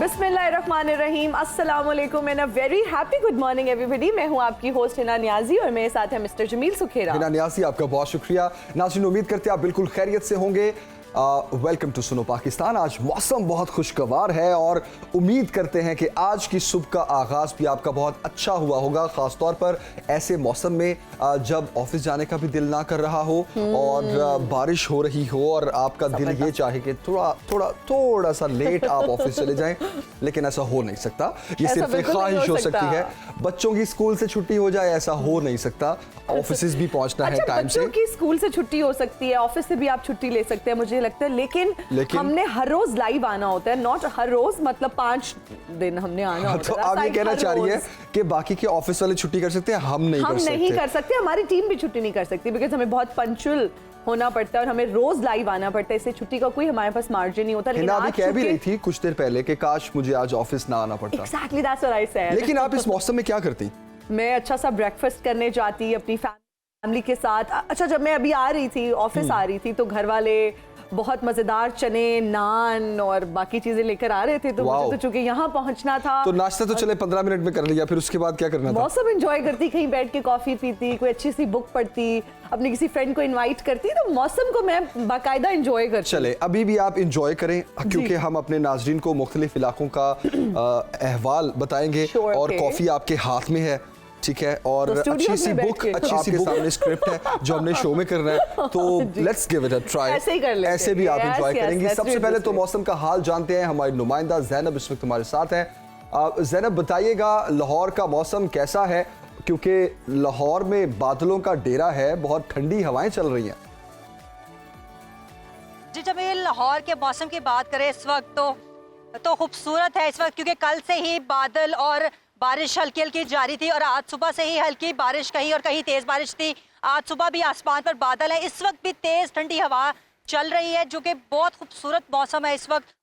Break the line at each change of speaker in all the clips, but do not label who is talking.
बिस्मिल्लाहिर्रहमानिर्रहीम, अस्सलाम वालेकुम and a very happy good morning everybody. मैं हूं आपकी होस्ट हिना नियाजी और मेरे साथ है मिस्टर जमील सुखेरा।
हिना नियाजी, आपका बहुत शुक्रिया। नाज़रीन, उम्मीद करते हैं आप बिल्कुल खैरियत से होंगे। वेलकम टू सुनो पाकिस्तान। आज मौसम बहुत खुशगवार है और उम्मीद करते हैं कि आज की सुबह का आगाज़ भी आपका बहुत अच्छा हुआ होगा, ख़ास तौर पर ऐसे मौसम में जब ऑफिस जाने का भी दिल ना कर रहा हो और बारिश हो रही हो और आपका दिल ये चाहे कि थोड़ा सा लेट आप ऑफिस चले जाएं, लेकिन ऐसा हो नहीं सकता। ये सिर्फ एक ख्वाहिश हो सकती है। बच्चों की स्कूल से छुट्टी हो जाए, ऐसा हो नहीं सकता। ऑफिस भी पहुंचना है टाइम से।
बच्चों की स्कूल से छुट्टी हो सकती है, ऑफिस से भी आप छुट्टी ले सकते हैं मुझे लगता है, लेकिन हमने हर रोज लाइव आना होता है। नॉट हर रोज, मतलब 5 दिन हमने आना होता है।
तो आप ये कहना चाह रही है कि बाकी के ऑफिस वाले छुट्टी कर सकते हैं, हम नहीं कर सकते।
हमारी टीम भी छुट्टी नहीं कर सकती, बिकॉज हमें बहुत पंक्चुअल होना पड़ता है और हमें रोज लाइव आना पड़ता है। इससे छुट्टी का कोई हमारे पास मार्जिन नहीं होता।
लेकिन आप कह भी रही थी कुछ देर पहले कि काश मुझे आज ऑफिस ना आना पड़ता।
Exactly, that's what I said.
लेकिन आप इस मौसम में क्या करती?
मैं अच्छा सा ब्रेकफास्ट करने जाती अपनी फैमिली के साथ। अच्छा, जब मैं अभी आ रही थी, ऑफिस आ रही थी, तो घर वाले बहुत मजेदार चने, नान और बाकी चीजें लेकर आ रहे थे। तो मुझे तो चूंकि यहाँ पहुंचना था,
तो नाश्ता तो चले 15 मिनट में कर लिया, फिर उसके बाद क्या करना था?
मौसम एंजॉय करती, कहीं बैठ के कॉफी पीती, कोई अच्छी सी बुक पढ़ती, अपने किसी फ्रेंड को इनवाइट करती। तो मौसम को मैं बाकायदा एंजॉय करती।
चले, अभी भी आप एंजॉय करें, क्योंकि हम अपने नाजरीन को मुख्तलिफ इलाकों का अहवाल बताएंगे और कॉफी आपके हाथ में है, ठीक है, और अच्छी सी बुक सामने स्क्रिप्ट है जो हमने शो में करना है, तो let's give it a try. ऐसे भी आप एंजॉय करेंगी। सबसे पहले तो मौसम का हाल जानते हैं। हमारी नुमाइंदा ज़ैनब इस वक्त हमारे साथ है। ज़ैनब, बताइएगा लाहौर का मौसम कैसा है, क्योंकि लाहौर में बादलों का डेरा है, बहुत ठंडी हवाएं चल रही हैं।
जी, जब ये लाहौर के मौसम की बात करें इस वक्त तो खूबसूरत है इस वक्त, क्योंकि कल से ही बादल और बारिश हल्की हल्की जारी थी और आज सुबह से ही हल्की बारिश कहीं और कहीं तेज बारिश थी। आज सुबह भी आसमान पर बादल है, इस वक्त भी तेज ठंडी हवा चल रही है, जो कि बहुत खूबसूरत मौसम है इस वक्त।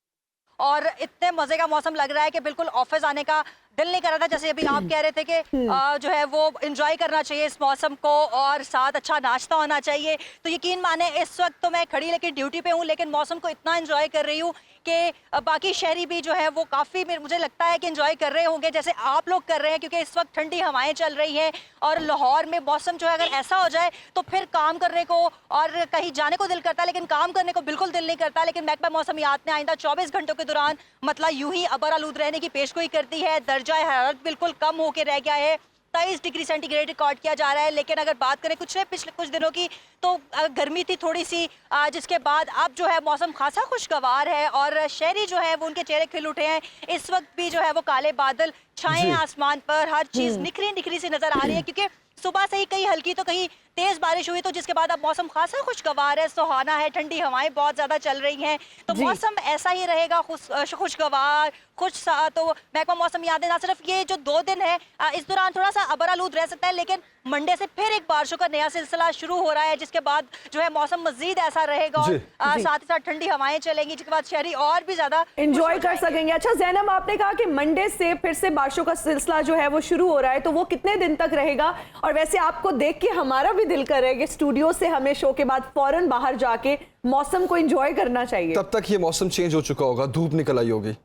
और इतने मजे का मौसम लग रहा है कि बिल्कुल ऑफिस आने का दिल नहीं कर रहा था। जैसे अभी आप कह रहे थे कि जो है वो एंजॉय करना चाहिए इस मौसम को और साथ अच्छा नाश्ता होना चाहिए। तो यकीन माने इस वक्त तो मैं खड़ी लेकिन ड्यूटी पे हूँ, लेकिन मौसम को इतना एंजॉय कर रही हूँ कि बाकी शहरी भी जो है वो काफ़ी मुझे लगता है कि एंजॉय कर रहे होंगे जैसे आप लोग कर रहे हैं, क्योंकि इस वक्त ठंडी हवाएं चल रही हैं। और लाहौर में मौसम जो है अगर ऐसा हो जाए तो फिर काम करने को और कहीं जाने को दिल करता है, लेकिन काम करने को बिल्कुल दिल नहीं करता। लेकिन महकमा मौसमियात ने आइंदा 24 घंटों के दौरान मतलब यूं ही अबर आलूद रहने की पेशगोई करती है। दर्जा हरारत बिल्कुल कम होकर रह गया है, 23 डिग्री सेंटीग्रेड रिकॉर्ड किया जा रहा है। लेकिन अगर बात करें पिछले कुछ दिनों की, तो गर्मी थी थोड़ी सी, जिसके बाद अब जो है मौसम खासा खुशगवार है और शहरी जो है वो उनके चेहरे खिल उठे हैं। इस वक्त भी जो है वो काले बादल छाए हैं आसमान पर, हर चीज निखरी सी नजर आ रही है, क्योंकि सुबह से ही कहीं हल्की तो कहीं तेज बारिश हुई, तो जिसके बाद अब मौसम खासा खुशगवार है, सुहाना है, ठंडी हवाएं बहुत ज्यादा चल रही हैं। तो मौसम ऐसा ही रहेगा, खुशगवार खुश सा। तो महकमा मौसम याद है, ना सिर्फ ये जो 2 दिन है इस दौरान थोड़ा सा अबर आलूद रह सकता है, लेकिन मंडे से फिर एक बारिशों का नया सिलसिला शुरू हो रहा है, जिसके बाद जो है मौसम मजीद ऐसा रहेगा और साथ ही साथ ठंडी हवाएं चलेंगी, जिसके बाद शहरी और भी ज्यादा
एंजॉय कर सकेंगे। अच्छा ज़ैनब, आपने कहा कि मंडे से फिर से बारिशों का सिलसिला जो है वो शुरू हो रहा है, तो वो कितने दिन तक रहेगा? और वैसे आपको देख के हमारा भी दिल कर रहा है कि स्टूडियो से हमें शो के बाद फौरन बाहर जाके मौसम को एंजॉय करना चाहिए।
तब तक ये मौसम चेंज हो चुका होगा, धूप निकल आई होगी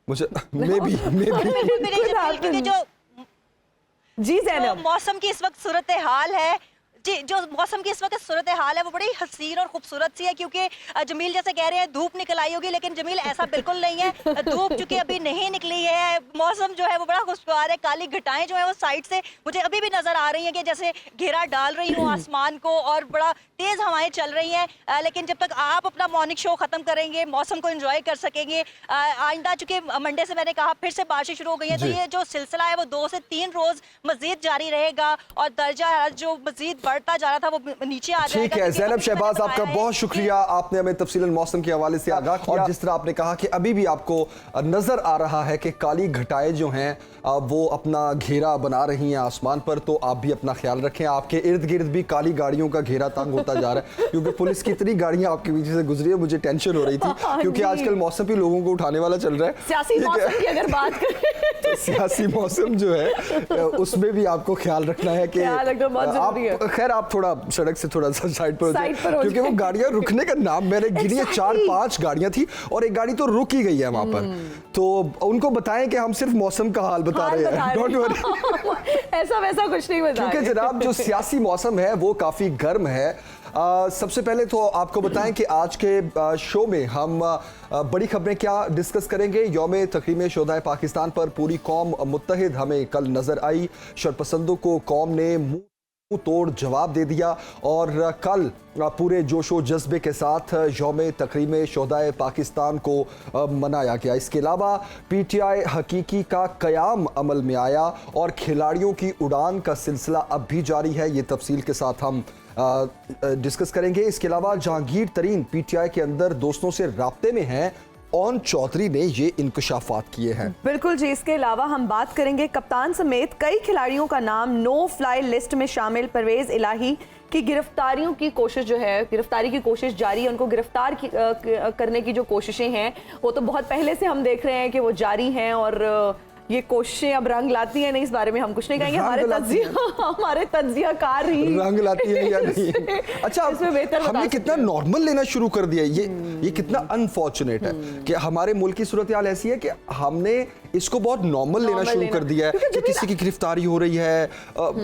मुझे
जी ज़ैनब,
मौसम की इस वक्त सूरत हाल है जी, जो मौसम की इस वक्त सूरत हाल है वो बड़ी हसीन और खूबसूरत सी है, क्योंकि जमील जैसे कह रहे हैं धूप निकल आई होगी, लेकिन जमील ऐसा बिल्कुल नहीं है। धूप चूंकि अभी नहीं निकली है, मौसम जो है वो बड़ा खुशगवार है। काली घटाएं जो है वो साइड से मुझे अभी भी नजर आ रही हैं कि जैसे घेरा डाल रही हूँ आसमान को, और बड़ा तेज हवाएं चल रही हैं। लेकिन जब तक आप अपना मॉर्निंग शो खत्म करेंगे, मौसम को एंजॉय कर सकेंगे। आइंदा चूंकि मंडे से मैंने कहा फिर से बारिशें शुरू हो गई हैं, तो ये जो सिलसिला है वो 2 से 3 रोज मजीद जारी रहेगा और दर्जा जो मजीद बढ़ता जा रहा था वो नीचे आ जाएगा।
ठीक है ज़ैनब शहबाज, आपका बहुत शुक्रिया, आपने हमें तफसीलन मौसम के हवाले से आगाह किया। और जिस तरह आपने कहा कि अभी भी आपको नजर आ रहा है कि काली घटाएं जो हैं वो अपना घेरा बना रही हैं आसमान पर, तो आप भी अपना ख्याल रखें। आपके इर्द गिर्द भी काली गाड़ियों का घेरा तंग होता जा रहा है, क्योंकि पुलिस की इतनी गाड़ियां आपके पीछे से गुजरी है, मुझे टेंशन हो रही थी, क्योंकि आजकल मौसम भी लोगों को उठाने वाला चल रहा है।
सियासी मौसम की अगर बात करें तो
सियासी मौसम जो है उसमें भी आपको ख्याल रखना है कि
बहुत जरूरी है।
खैर खैर आप थोड़ा सड़क से थोड़ा सा साइड पर हो जाए,
साइड पर हो
क्योंकि वो
जाए।
गाड़ियां रुकने का नाम मैंने गिनी है,
Exactly.
4-5 गाड़ियां थी और एक गाड़ी तो रुक ही गई है वहां पर। तो उनको बताएं कि हम सिर्फ मौसम का हाल बता रहे हैं, डोंट वरी।
ऐसा वैसा कुछ नहीं बता
क्योंकि
रहे।
जनाब जो सियासी मौसम है वो काफी गर्म है। सबसे पहले तो आपको बताएं कि आज के शो में हम बड़ी खबरें क्या डिस्कस करेंगे। यौम तकरीम शोधाए पाकिस्तान पर पूरी कौम मुत्तहिद हमें कल नजर आई। शरपसंदों को कौम ने मुंह तोड़ जवाब दे दिया और कल पूरे जोशो जज्बे के साथ यौम तकरीम शोधाए पाकिस्तान को मनाया गया। इसके अलावा पीटीआई हकीकी का कयाम अमल में आया और खिलाड़ियों की उड़ान का सिलसिला अब भी जारी है। ये तफसील के साथ हम डिस्कस करेंगे। इसके अलावा जहांगीर तरीन पीटीआई के अंदर दोस्तों से राब्ते में हैं। ओन चौधरी ने ये इंकशाफात किए हैं।
बिल्कुल जी। इसके अलावा हम बात करेंगे कप्तान समेत कई खिलाड़ियों का नाम नो फ्लाई लिस्ट में शामिल परवेज इलाही की गिरफ्तारियों की कोशिश जो है, गिरफ्तारी की कोशिश जारी है। उनको गिरफ्तार करने की जो कोशिशें हैं वो तो बहुत पहले से हम देख रहे हैं कि वो जारी हैं और ये कोशिशें अब रंग लाती हैं नहीं, इस बारे में हम कुछ नहीं कहेंगे। हमारे तज्जियाकार ही
रंग लाती है या नहीं। अच्छा,
इसमें बेहतर बता
हमने
सकते
कितना नॉर्मल लेना शुरू कर दिया। ये कितना अनफॉर्चुनेट है कि हमारे मुल्क की सूरत हाल ऐसी है कि हमने इसको बहुत नॉर्मल लेना शुरू कर दिया है कि किसी की गिरफ्तारी हो रही है,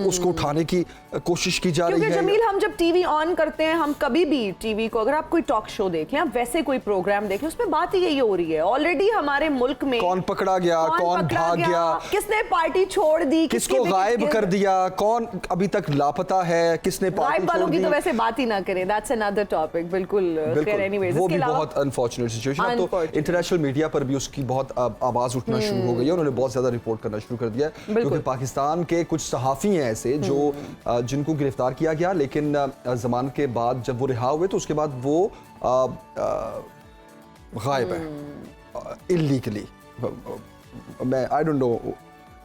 उसको उठाने की कोशिश की जा रही है।
जमील, हम जब टीवी ऑन करते हैं, हम कभी भी टीवी को, अगर आप कोई टॉक शो देखें, आप वैसे कोई प्रोग्राम देखें, उसमें बात ही यही हो रही है। ऑलरेडी हमारे मुल्क में
कौन पकड़ा गया, कौन भाग गया,
किसने पार्टी छोड़ दी,
किसको गायब कर दिया, कौन अभी तक लापता है, किसने पार्टी
गायब वालों
छोड़
की
दी।
तो वैसे बात ही ना करें, दैट्स अनदर टॉपिक। बिल्कुल खैर, एनीवेज
वो
इसके
भी
अलावा
बहुत अनफॉर्चुनेट सिचुएशन। अब तो इंटरनेशनल मीडिया पर भी उसकी बहुत आवाज उठना शुरू हो गई है। उन्होंने बहुत ज्यादा रिपोर्ट करना शुरू कर दिया है क्योंकि पाकिस्तान के कुछ सहाफी हैं ऐसे जो जिनको गिरफ्तार किया गया, लेकिन जमानत के बाद जब वो रिहा हुए तो उसके बाद वो गायब है इल्लीगली। मैं आई डोंट नो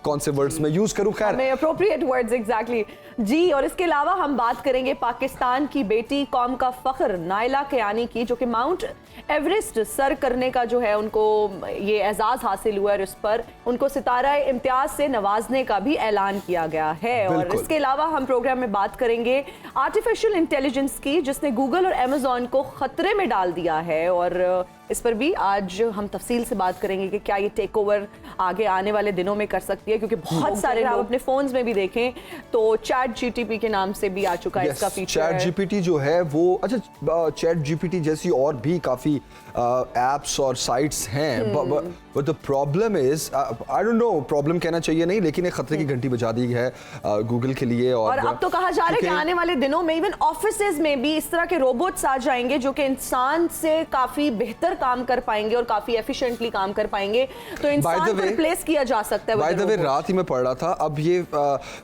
कौन से वर्ड्स में यूज करूं, खैर
हमें अप्रोप्रिएट वर्ड्स एग्जैक्टली जी। और इसके अलावा हम बात करेंगे पाकिस्तान की बेटी, कौम का फख्र नायला कियानी की, जो कि माउंट एवरेस्ट सर करने का जो है उनको ये एजाज हासिल हुआ है और इस पर उनको सितारा इम्तियाज से नवाजने का भी ऐलान किया गया है। और इसके अलावा हम प्रोग्राम में बात करेंगे आर्टिफिशियल इंटेलिजेंस की, जिसने गूगल और अमेजॉन को खतरे में डाल दिया है और इस पर भी आज हम तफसील से बात करेंगे कि क्या ये टेक ओवर आगे आने वाले दिनों में कर सकती है, क्योंकि बहुत सारे आप अपने फोन्स में भी देखें तो चैट जीटीपी के नाम से भी आ चुका है इसका फीचर।
चैट जीपीटी जो है वो, अच्छा चैट जीपीटी जैसी और भी काफी एप्स और साइट्स हैं, but the problem is, I don't know problem कहना चाहिए नहीं, लेकिन एक खतरे की घंटी बजा दी है गूगल के लिए। और
अब तो कहा जा रहा है कि आने वाले दिनों में इवन ऑफिसेज में भी इस तरह के रोबोट्स आ जाएंगे जो कि इंसान से काफी बेहतर काम कर पाएंगे और काफी एफिशिएंटली काम कर पाएंगे, तो इंसान को रिप्लेस किया जा सकता है।
बाय द वे रात ही मैं पढ़ रहा था, अब ये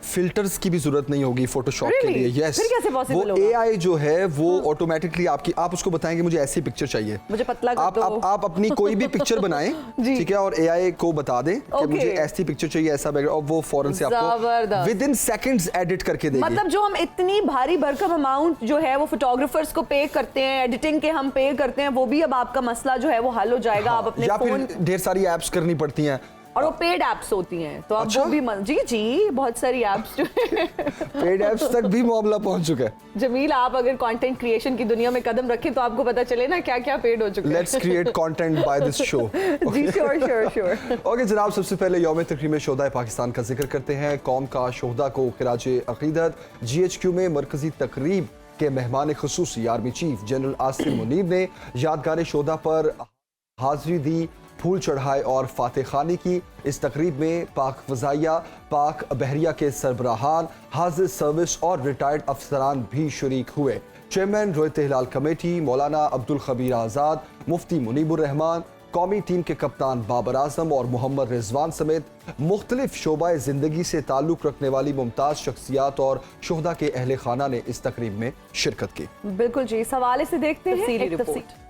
फिल्टर्स की भी जरूरत नहीं होगी फोटोशॉप के लिए। यस,
फिर कैसे पॉसिबल
वो एआई जो है वो ऑटोमेटिकली आप उसको बताएंगे मुझे ऐसी पिक्चर चाहिए,
मुझे पतला कर दो।
आप अपनी कोई भी पिक्चर बनाएं, ठीक है, और एआई को बता दें कि मुझे ऐसी पिक्चर चाहिए, ऐसा बैकग्राउंड, और वो फौरन से आपको विद इन सेकंड्स एडिट करके देगी।
मतलब जो हम इतनी भारी भरकम अमाउंट जो है वो फोटोग्राफर्स को पे करते हैं, एडिटिंग के हम पे करते हैं, वो भी अब आपका मसला जो है वो हल हो जाएगा। आप अपने
या
फोन,
फिर ढेर सारी एप्स करनी पड़ती हैं
और वो पेड एप्स होती हैं, तो अब वो भी जी बहुत सारी एप्स जो है
पेड एप्स तक भी मामला पहुंच चुका है।
जमील, आप अगर कंटेंट क्रिएशन की दुनिया में कदम रखें तो आपको पता चले ना क्या क्या पेड हो चुका है।
Let's create content by this show.
जी श्योर।
ओके जनाब, सबसे पहले यौम तकरीम शोधाए पाकिस्तान का जिक्र करते हैं। कौम का शोहदा को खिराज अकीदत। GHQ में मरकजी तकरीब के मेहमान खुसूसी army chief general Asim Munir ने यादगार शोहदा पर हाजिरी दी, फूल चढ़ाए और फातह खानी की। इस तकरीब में पाक फजाइया, पाक बहरिया के सरबराहान, हाजिर सर्विस और रिटायर्ड अफसरान भी शरीक हुए। चेयरमैन रोयत हिलाल कमेटी मौलाना अब्दुल खबीर आज़ाद, मुफ्ती मुनीबुर रहमान, कौमी टीम के कप्तान बाबर आजम और मोहम्मद रिजवान समेत मुख्तलिफ शोबाए जिंदगी से ताल्लुक रखने वाली मुमताज शख्सियात और शोहदा के अहले खाना ने इस तकरीब में शिरकत की।
बिल्कुल जी, इस हवाले से देखते हैं एक रिपोर्ट।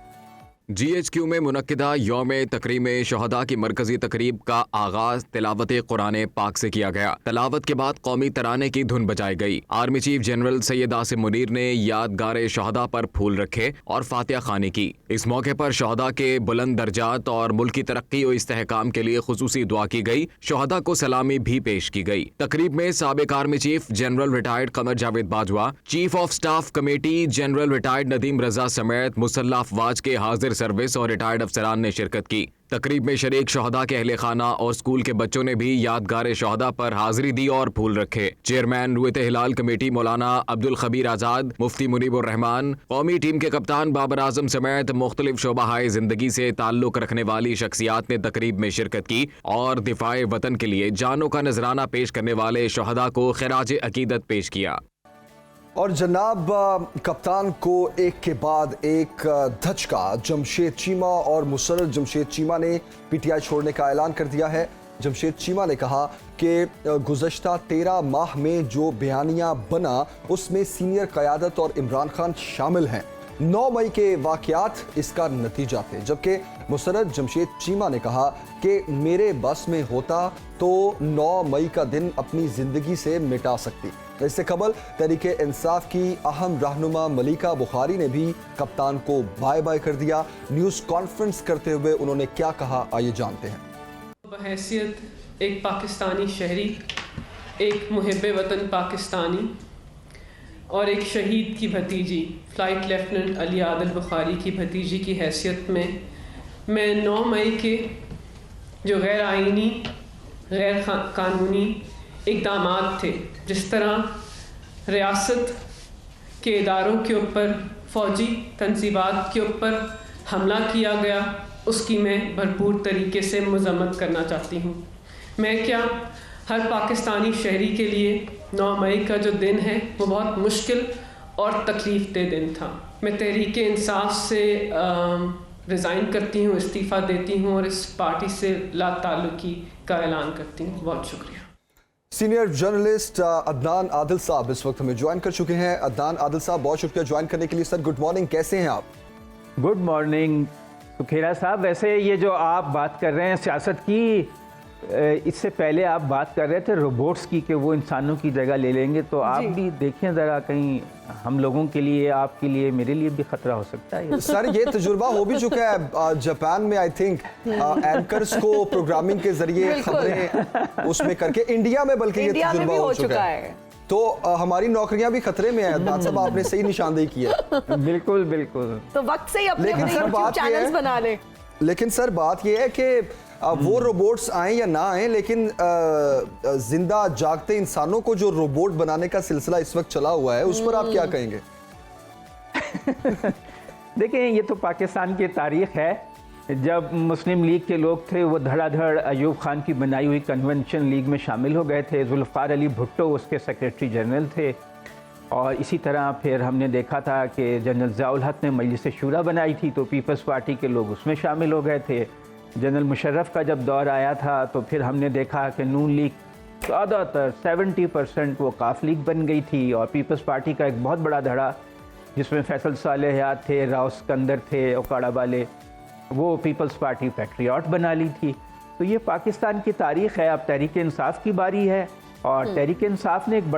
GHQ में मुनक्किदा यौम तकरीम शहदा की मरकजी तकरीब का आगाज तिलावत कुरान पाक से किया गया। तिलावत के बाद कौमी तराने की धुन बजाई गई। Army chief general Syed Asim Munir ने यादगार शहदा पर फूल रखे और फातिहा खानी की। इस मौके पर शहदा के बुलंद दर्जात और मुल्क की तरक्की और इस्तेहकाम के लिए खुसूसी दुआ की गई। शहदा को सलामी भी पेश की गई। तकरीब में साबिक army chief general retired Qamar Javed Bajwa, chief of staff committee general retired Nadeem Raza समेत मुसल्लह अफवाज के हाजिर सर्विस और रिटायर्ड अफसरान ने शिरकत की। तकरीब में शरीक शहदा के अहले खाना और स्कूल के बच्चों ने भी यादगार शहदा पर हाजिरी दी और फूल रखे। चेयरमैन रुयत हिलाल कमेटी मौलाना अब्दुल खबीर आज़ाद, मुफ्ती मुनीबुर रहमान, कौमी टीम के कप्तान बाबर आजम समेत मुख्तलिफ शोबाहाए जिंदगी से ताल्लुक रखने वाली शख्सियात ने तकरीब में शिरकत की और दिफाए वतन के लिए जानों का नजराना पेश करने वाले शहदा को खिराज अकीदत पेश किया।
और जनाब कप्तान को एक के बाद एक धचका। जमशेद चीमा और मुसर्रत जमशेद चीमा ने पीटीआई छोड़ने का ऐलान कर दिया है। जमशेद चीमा ने कहा कि गुज़श्ता 13 माह में जो बयानिया बना उसमें सीनियर क़यादत और इमरान खान शामिल हैं। 9 मई के वाक़यात इसका नतीजा थे। जबकि मुसर्रत जमशेद चीमा ने कहा कि मेरे बस में होता तो 9 मई का दिन अपनी ज़िंदगी से मिटा सकती। इससे कबल तहरीक इंसाफ की अहम रहनुमा मलिका बुखारी ने भी कप्तान को बाय बाय कर दिया। न्यूज़ कॉन्फ्रेंस करते हुए उन्होंने क्या कहा, आइए जानते हैं।
बहैसियत एक पाकिस्तानी शहरी, एक मुहिब्बे वतन पाकिस्तानी और एक शहीद की भतीजी, फ़्लाइट लेफ्टिनेंट अली आदिल बुखारी की भतीजी की हैसियत में मैं 9 मई के जो गैर आइनी गैर कानूनी इक़दामात थे, जिस तरह रियासत के इदारों के ऊपर फ़ौजी तंजीबात के ऊपर हमला किया गया, उसकी मैं भरपूर तरीके से मज़म्मत करना चाहती हूँ। मैं क्या हर पाकिस्तानी शहरी के लिए 9 मई का जो दिन है वो बहुत मुश्किल और तकलीफ़ दह दिन था। मैं तहरीक इंसाफ से रिज़ाइन करती हूँ, इस्तीफ़ा देती हूँ और इस पार्टी से ला ताल्लुकी का ऐलान करती हूँ। बहुत शुक्रिया।
सीनियर जर्नलिस्ट अदनान आदिल साहब इस वक्त हमें ज्वाइन कर चुके हैं। अदनान आदिल साहब, बहुत शुक्रिया ज्वाइन करने के लिए। सर गुड मॉर्निंग, कैसे हैं आप?
गुड मॉर्निंग सुखेरा साहब। वैसे ये जो आप बात कर रहे हैं सियासत की, इससे पहले आप बात कर रहे थे रोबोट्स की कि वो इंसानों की जगह ले लेंगे, तो आप भी देखें ज़रा, कहीं हम लोगों के लिए, आपके लिए, मेरे लिए भी खतरा हो सकता है।
सर ये तजुर्बा हो भी चुका है जापान में। आई थिंक एंकर्स को प्रोग्रामिंग के जरिए खबरें उसमें करके, इंडिया में बल्कि ये तजुर्बा हो चुका है। तो हमारी नौकरियां भी खतरे में हैं। अदनान साहब, आपने सही निशानदेही की है।
बिल्कुल बिल्कुल।
तो वक्त से ही अपने चैनल्स बना ले।
लेकिन सर बात यह है कि वो रोबोट्स आए या ना आए, लेकिन जिंदा जागते इंसानों को जो रोबोट बनाने का सिलसिला इस वक्त चला हुआ है, उस पर आप क्या कहेंगे?
देखें, ये तो पाकिस्तान की तारीख है। जब मुस्लिम लीग के लोग थे वो धड़ाधड़ अयूब खान की बनाई हुई कन्वेंशन लीग में शामिल हो गए थे। जुल्फ़ार अली भुट्टो उसके सेक्रेटरी जनरल थे। और इसी तरह फिर हमने देखा था कि जनरल ज़ियाउल हक ने मजलिस शूरा बनाई थी, तो पीपल्स पार्टी के लोग उसमें शामिल हो गए थे। जनरल मुशर्रफ का जब दौर आया था तो फिर हमने देखा कि नून लीग ज़्यादातर 70% वो काफ लीग बन गई थी। और पीपल्स पार्टी का एक बहुत बड़ा धड़ा जिसमें फैसल सालेहात थे, राव सिकंदर थे, ओकाड़ा वाले, वो पीपल्स पार्टी पैट्रियट बना ली थी। तो ये पाकिस्तान की तारीख़ है। अब तहरीक इंसाफ की बारी है और तहरीक इंसाफ ने एक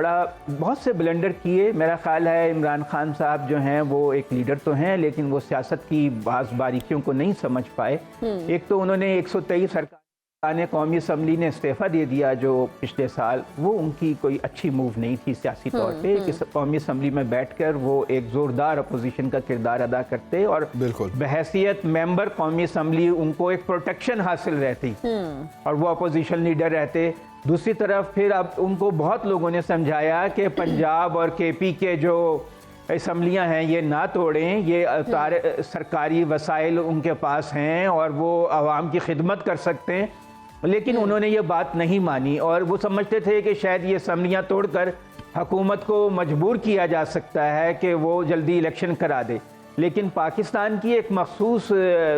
बहुत से ब्लेंडर किए। मेरा ख्याल है इमरान खान साहब जो हैं वो एक लीडर तो हैं, लेकिन वो सियासत की बाज़ बारीकियों को नहीं समझ पाए। एक तो उन्होंने 123 सरकार ने कौमी असम्बली ने इस्तीफ़ा दे दिया जो पिछले साल, वो उनकी कोई अच्छी मूव नहीं थी सियासी तौर पे कि कौमी असम्बली में बैठकर वो एक ज़ोरदार अपोजिशन का किरदार अदा करते और बहैसियत मेंबर कौमी असम्बली उनको एक प्रोटेक्शन हासिल रहती और वो अपोजिशन लीडर रहते। दूसरी तरफ फिर अब उनको बहुत लोगों ने समझाया कि पंजाब और केपी के जो असम्बलियाँ हैं ये ना तोड़ें, ये सरकारी वसाइल उनके पास हैं और वो आवाम की खिदमत कर सकते हैं। लेकिन उन्होंने ये बात नहीं मानी और वो समझते थे कि शायद ये असम्बलियाँ तोड़कर हुकूमत को मजबूर किया जा सकता है कि वो जल्दी इलेक्शन करा दे। लेकिन पाकिस्तान की एक मखसूस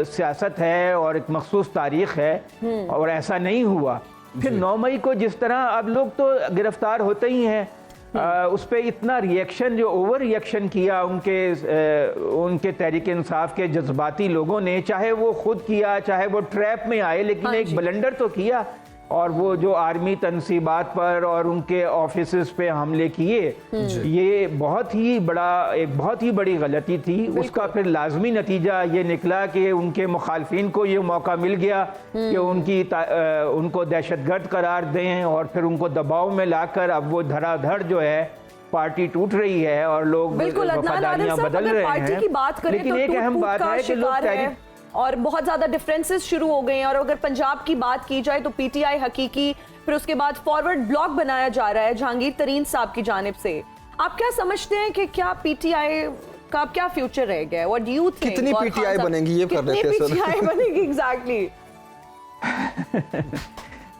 सियासत है और एक मखसूस तारीख़ है और ऐसा नहीं हुआ। फिर 9 मई को जिस तरह अब लोग तो गिरफ्तार होते ही हैं, उस पर इतना रिएक्शन, जो ओवर रिएक्शन किया उनके तहरीक इंसाफ के जज्बाती लोगों ने, चाहे वो खुद किया चाहे वो ट्रैप में आए, लेकिन एक ब्लंडर तो किया। और वो जो आर्मी तनसीबात पर और उनके ऑफिसेस पे हमले किए, ये एक बहुत ही बड़ी गलती थी। उसका फिर लाजमी नतीजा ये निकला कि उनके मुखालफिन को ये मौका मिल गया कि उनको दहशतगर्द करार दें और फिर उनको दबाव में लाकर अब वो धड़ाधड़ जो है पार्टी टूट रही है और लोग वफादारियां बदल रहे हैं। लेकिन एक अहम बात है कि लोग
और बहुत ज्यादा डिफरेंसेस शुरू हो गए हैं। और अगर पंजाब की बात की जाए तो पीटीआई हकीकी, फिर उसके बाद फॉरवर्ड ब्लॉक बनाया जा रहा है जहांगीर तरीन साहब की जानिब से। आप क्या समझते हैं कि क्या पीटीआई का क्या फ्यूचर रह गया है? What do you think?
कितनी पीटीआई बनेगी ये कर रहे थे सर?
पीटीआई बनेगी एग्जैक्टली।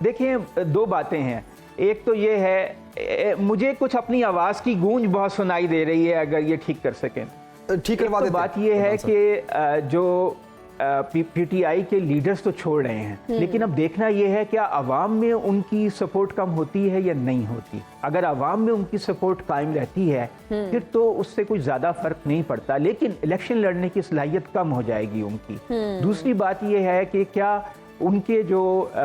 देखिए, दो बातें हैं। एक तो ये है, मुझे कुछ अपनी आवाज की गूंज बहुत सुनाई दे रही है, अगर ये ठीक कर सकें।
ठीक करवा देते।
बात ये है कि जो पीटीआई के लीडर्स तो छोड़ रहे हैं, लेकिन अब देखना यह है क्या अवाम में उनकी सपोर्ट कम होती है या नहीं होती। अगर अवाम में उनकी सपोर्ट कायम रहती है फिर तो उससे कोई ज़्यादा फर्क नहीं पड़ता, लेकिन इलेक्शन लड़ने की सलाहियत कम हो जाएगी उनकी। दूसरी बात यह है कि क्या उनके जो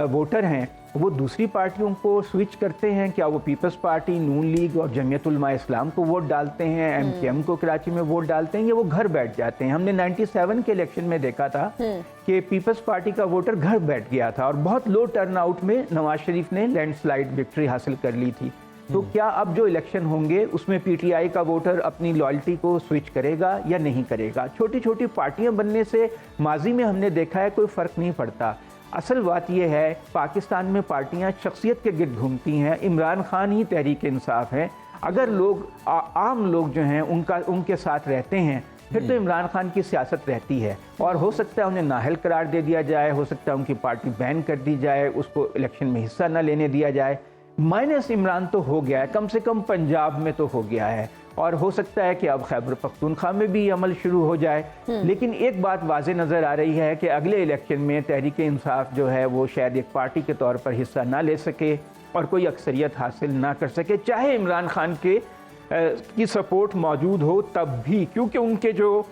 वोटर हैं वो दूसरी पार्टियों को स्विच करते हैं? क्या वो पीपल्स पार्टी, नून लीग और जमीयत उलमा इस्लाम को वोट डालते हैं, एमकेएम को कराची में वोट डालते हैं, या वो घर बैठ जाते हैं? हमने 97 के इलेक्शन में देखा था कि पीपल्स पार्टी का वोटर घर बैठ गया था और बहुत लो टर्नआउट में नवाज शरीफ ने लैंडस्लाइड विक्ट्री हासिल कर ली थी। तो क्या अब जो इलेक्शन होंगे उसमें पीटीआई का वोटर अपनी लॉयल्टी को स्विच करेगा या नहीं करेगा? छोटी छोटी पार्टियां बनने से माजी में हमने देखा है कोई फर्क नहीं पड़ता। असल बात यह है, पाकिस्तान में पार्टियां शख्सियत के गिर्द घूमती हैं। इमरान खान ही तहरीक इंसाफ है। अगर लोग आम लोग जो हैं उनके साथ रहते हैं फिर तो इमरान खान की सियासत रहती है, और हो सकता है उन्हें नाअहल करार दे दिया जाए, हो सकता है उनकी पार्टी बैन कर दी जाए, उसको इलेक्शन में हिस्सा न लेने दिया जाए। माइनस इमरान तो हो गया है, कम से कम पंजाब में तो हो गया है, और हो सकता है कि अब खैबर पख्तूनख्वा में भी अमल शुरू हो जाए। लेकिन एक बात वाज़े नज़र आ रही है कि अगले इलेक्शन में तहरीक इंसाफ जो है वो शायद एक पार्टी के तौर पर हिस्सा ना ले सके और कोई अक्सरियत हासिल ना कर सके, चाहे इमरान खान की सपोर्ट मौजूद हो तब भी, क्योंकि उनके जो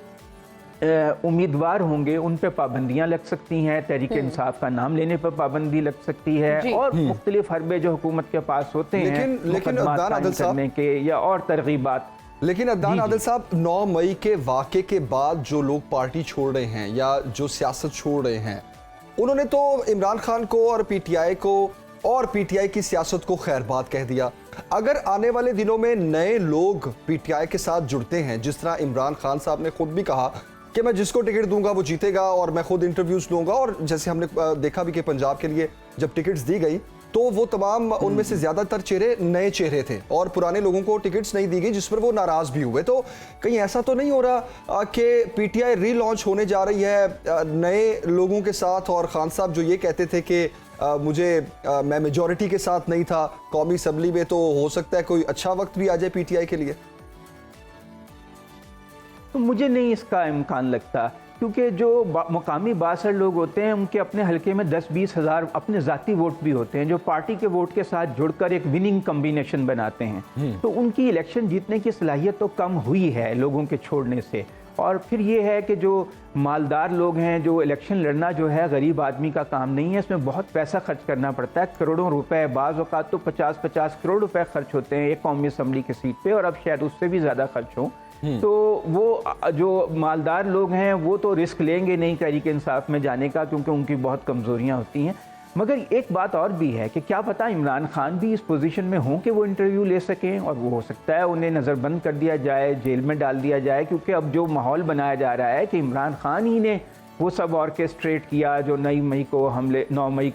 उम्मीदवार होंगे उन पे पाबंदियां लग सकती हैं, तहरीक इंसाफ का नाम लेने पर पाबंदी लग सकती है, और मुख्तलिफ हरबे जो हुकूमत के पास होते हैं मुकदमा करने के या और तरगीबात।
लेकिन अदनान आदिल साहब, 9 मई के वाक़े के बाद जो लोग पार्टी छोड़ रहे हैं या जो सियासत छोड़ रहे हैं, उन्होंने तो इमरान खान को और पीटीआई को और पीटीआई की सियासत को खैरबाद कह दिया। अगर आने वाले दिनों में नए लोग पीटीआई के साथ जुड़ते हैं, जिस तरह इमरान खान साहब ने खुद भी कहा कि मैं जिसको टिकट दूंगा वो जीतेगा और मैं खुद इंटरव्यूज लूंगा, और जैसे हमने देखा भी कि पंजाब के लिए जब टिकट्स दी गई तो वो तमाम उनमें से ज़्यादातर चेहरे नए चेहरे थे और पुराने लोगों को टिकट्स नहीं दी गई, जिस पर वो नाराज़ भी हुए। तो कहीं ऐसा तो नहीं हो रहा कि पीटीआई रीलॉन्च होने जा रही है नए लोगों के साथ, और खान साहब जो ये कहते थे कि मैं मेजॉरिटी के साथ नहीं था कौमी असम्बली में, तो हो सकता है कोई अच्छा वक्त भी आ जाए पीटीआई के लिए?
तो मुझे नहीं इसका इम्कान लगता, क्योंकि जो मुकामी बासर लोग होते हैं उनके अपने हलके में 10-20 हज़ार अपने ज़ाती वोट भी होते हैं जो पार्टी के वोट के साथ जुड़कर एक विनिंग कम्बिनेशन बनाते हैं। तो उनकी इलेक्शन जीतने की सलाहियत तो कम हुई है लोगों के छोड़ने से। और फिर ये है कि जो मालदार लोग हैं, जो इलेक्शन लड़ना जो है गरीब आदमी का काम नहीं है, इसमें बहुत पैसा खर्च करना पड़ता है, करोड़ों रुपए, बाज़ औक़ात तो 50-50 करोड़ रुपए खर्च होते हैं एक कौमी असम्बली की सीट पे, और अब शायद उससे भी ज़्यादा खर्च हो। तो वो जो मालदार लोग हैं वो तो रिस्क लेंगे नहीं तहरीक इंसाफ में जाने का, क्योंकि उनकी बहुत कमज़ोरियाँ होती हैं। मगर एक बात और भी है कि क्या पता इमरान खान भी इस पोजीशन में हों कि वो इंटरव्यू ले सकें, और वो हो सकता है उन्हें नज़रबंद कर दिया जाए, जेल में डाल दिया जाए, क्योंकि अब जो माहौल बनाया जा रहा है कि इमरान खान ही ने वो सब ऑर्केस्ट्रेट किया जो 9 मई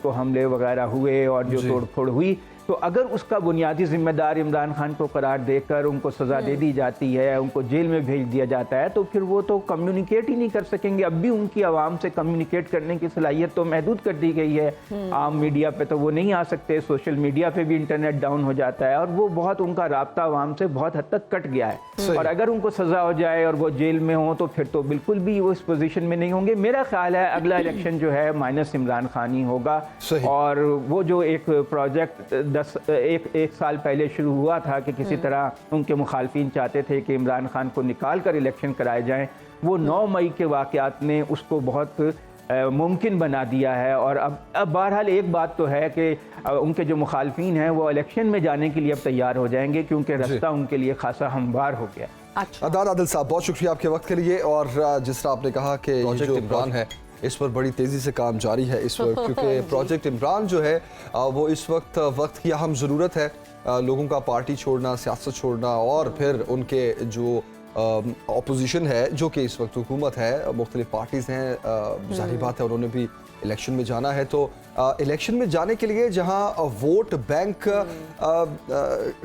को हमले वगैरह हुए और जो तोड़ फोड़ हुई। तो अगर उसका बुनियादी जिम्मेदार इमरान खान को करार देकर उनको सज़ा दे दी जाती है, उनको जेल में भेज दिया जाता है, तो फिर वो तो कम्युनिकेट ही नहीं कर सकेंगे। अब भी उनकी आवाम से कम्युनिकेट करने की सलाहियत तो महदूद कर दी गई है। आम मीडिया पे तो वो नहीं आ सकते, सोशल मीडिया पे भी इंटरनेट डाउन हो जाता है, और वो बहुत उनका राब्ता आवाम से बहुत हद तक कट गया है। और अगर उनको सज़ा हो जाए और वो जेल में हो तो फिर तो बिल्कुल भी वो इस पोजीशन में नहीं होंगे। मेरा ख्याल है अगला इलेक्शन जो है माइनस इमरान खान ही होगा, और वो जो एक प्रोजेक्ट एक साल पहले शुरू हुआ था कि किसी तरह उनके मुखालफिन चाहते थे कि इमरान खान को निकाल कर इलेक्शन कराए जाएँ, वो 9 मई के वाक़यात ने उसको बहुत मुमकिन बना दिया है। और अब बहरहाल एक बात तो है कि उनके जो मुखालफिन हैं वो इलेक्शन में जाने के लिए अब तैयार हो जाएंगे, क्योंकि रास्ता उनके लिए खासा हमवार हो गया।
अच्छा,
अदान आदिल साहब, बहुत शुक्रिया आपके वक्त के लिए। और जिस तरह आपने कहा कि ये जो इमरान है इस पर बड़ी तेज़ी से काम जारी है इस वक्त, क्योंकि प्रोजेक्ट इमरान जो है वो इस वक्त की अहम ज़रूरत है। लोगों का पार्टी छोड़ना, सियासत छोड़ना, और फिर उनके जो ऑपोजिशन है जो कि इस वक्त हुकूमत है, मुख्तलिफ पार्टीज़ हैं, जाहिर बात है उन्होंने भी इलेक्शन में जाना है। तो इलेक्शन में जाने के लिए जहां वोट बैंक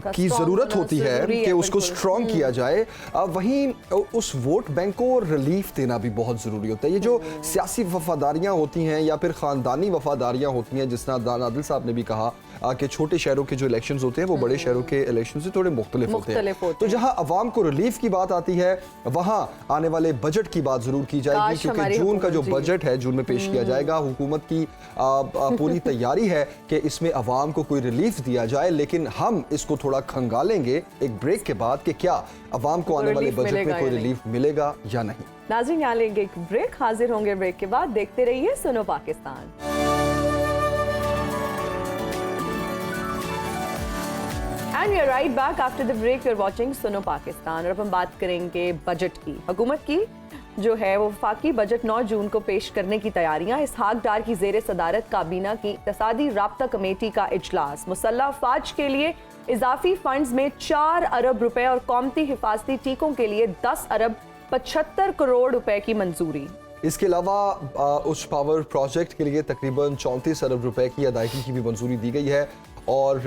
की ज़रूरत होती है कि उसको स्ट्रॉन्ग किया जाए, वहीं उस वोट बैंक को रिलीफ देना भी बहुत ज़रूरी होता है। ये जो सियासी वफादारियां होती हैं या फिर ख़ानदानी वफादारियां होती हैं, जिस तरह आदिल साहब ने भी कहा कि छोटे शहरों के जो इलेक्शंस होते हैं वो बड़े शहरों के इलेक्शन से थोड़े मुख्तलिफ होते हैं। तो जहां अवाम को रिलीफ की बात आती है वहां आने वाले बजट की बात जरूर की जाएगी, क्योंकि जून का जो बजट है जून में पेश किया जाएगा। हुकूमत की पूरी तैयारी है कि इसमें अवाम को कोई रिलीफ दिया जाए, लेकिन हम इसको थोड़ा खंगालेंगे एक ब्रेक के बाद कि क्या अवाम को आने वाले बजट में कोई रिलीफ मिलेगा या नहीं।
नाज़रीन, यहाँ लेंगे एक ब्रेक, हाजिर होंगे ब्रेक के बाद। देखते रहिए सुनो Pakistan. And you're right back after the break. You're watching सुनो पाकिस्तान। और अब हम बात करेंगे बजट की। हुकूमत की जो है वो वफाकी बजट 9 जून को पेश करने की तैयारियां। इसहाक डार की ज़ेर सदारत काबीना की इक़्तिसादी राब्ता कमेटी का इजलास। मुसल्लह फ़ौज के लिए इजाफी फंड्स में 4 अरब रुपए और कौमती हिफाजती टीकों के लिए 10 अरब 75 करोड़ रुपए की मंजूरी।
इसके अलावा उस पावर प्रोजेक्ट के लिए तकरीबन 34 अरब रुपए की अदायगी की भी मंजूरी दी गई है। और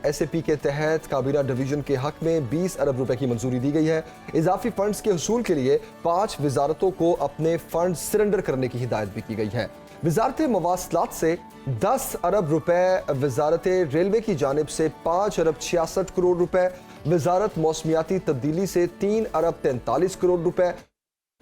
SAP के तहत काबीना डिवीजन के हक में 20 अरब रुपए की मंजूरी दी गई है। इजाफी फंड्स के हसूल के लिए 5 वजारतों को अपने फंड सरेंडर करने की हिदायत भी की गई है। वजारत मवासलात से 10 अरब रुपए, वजारत रेलवे की जानिब से 5 अरब 66 करोड़ रुपए, वजारत मौसमियाती तब्दीली से 3 अरब 43 करोड़ रुपए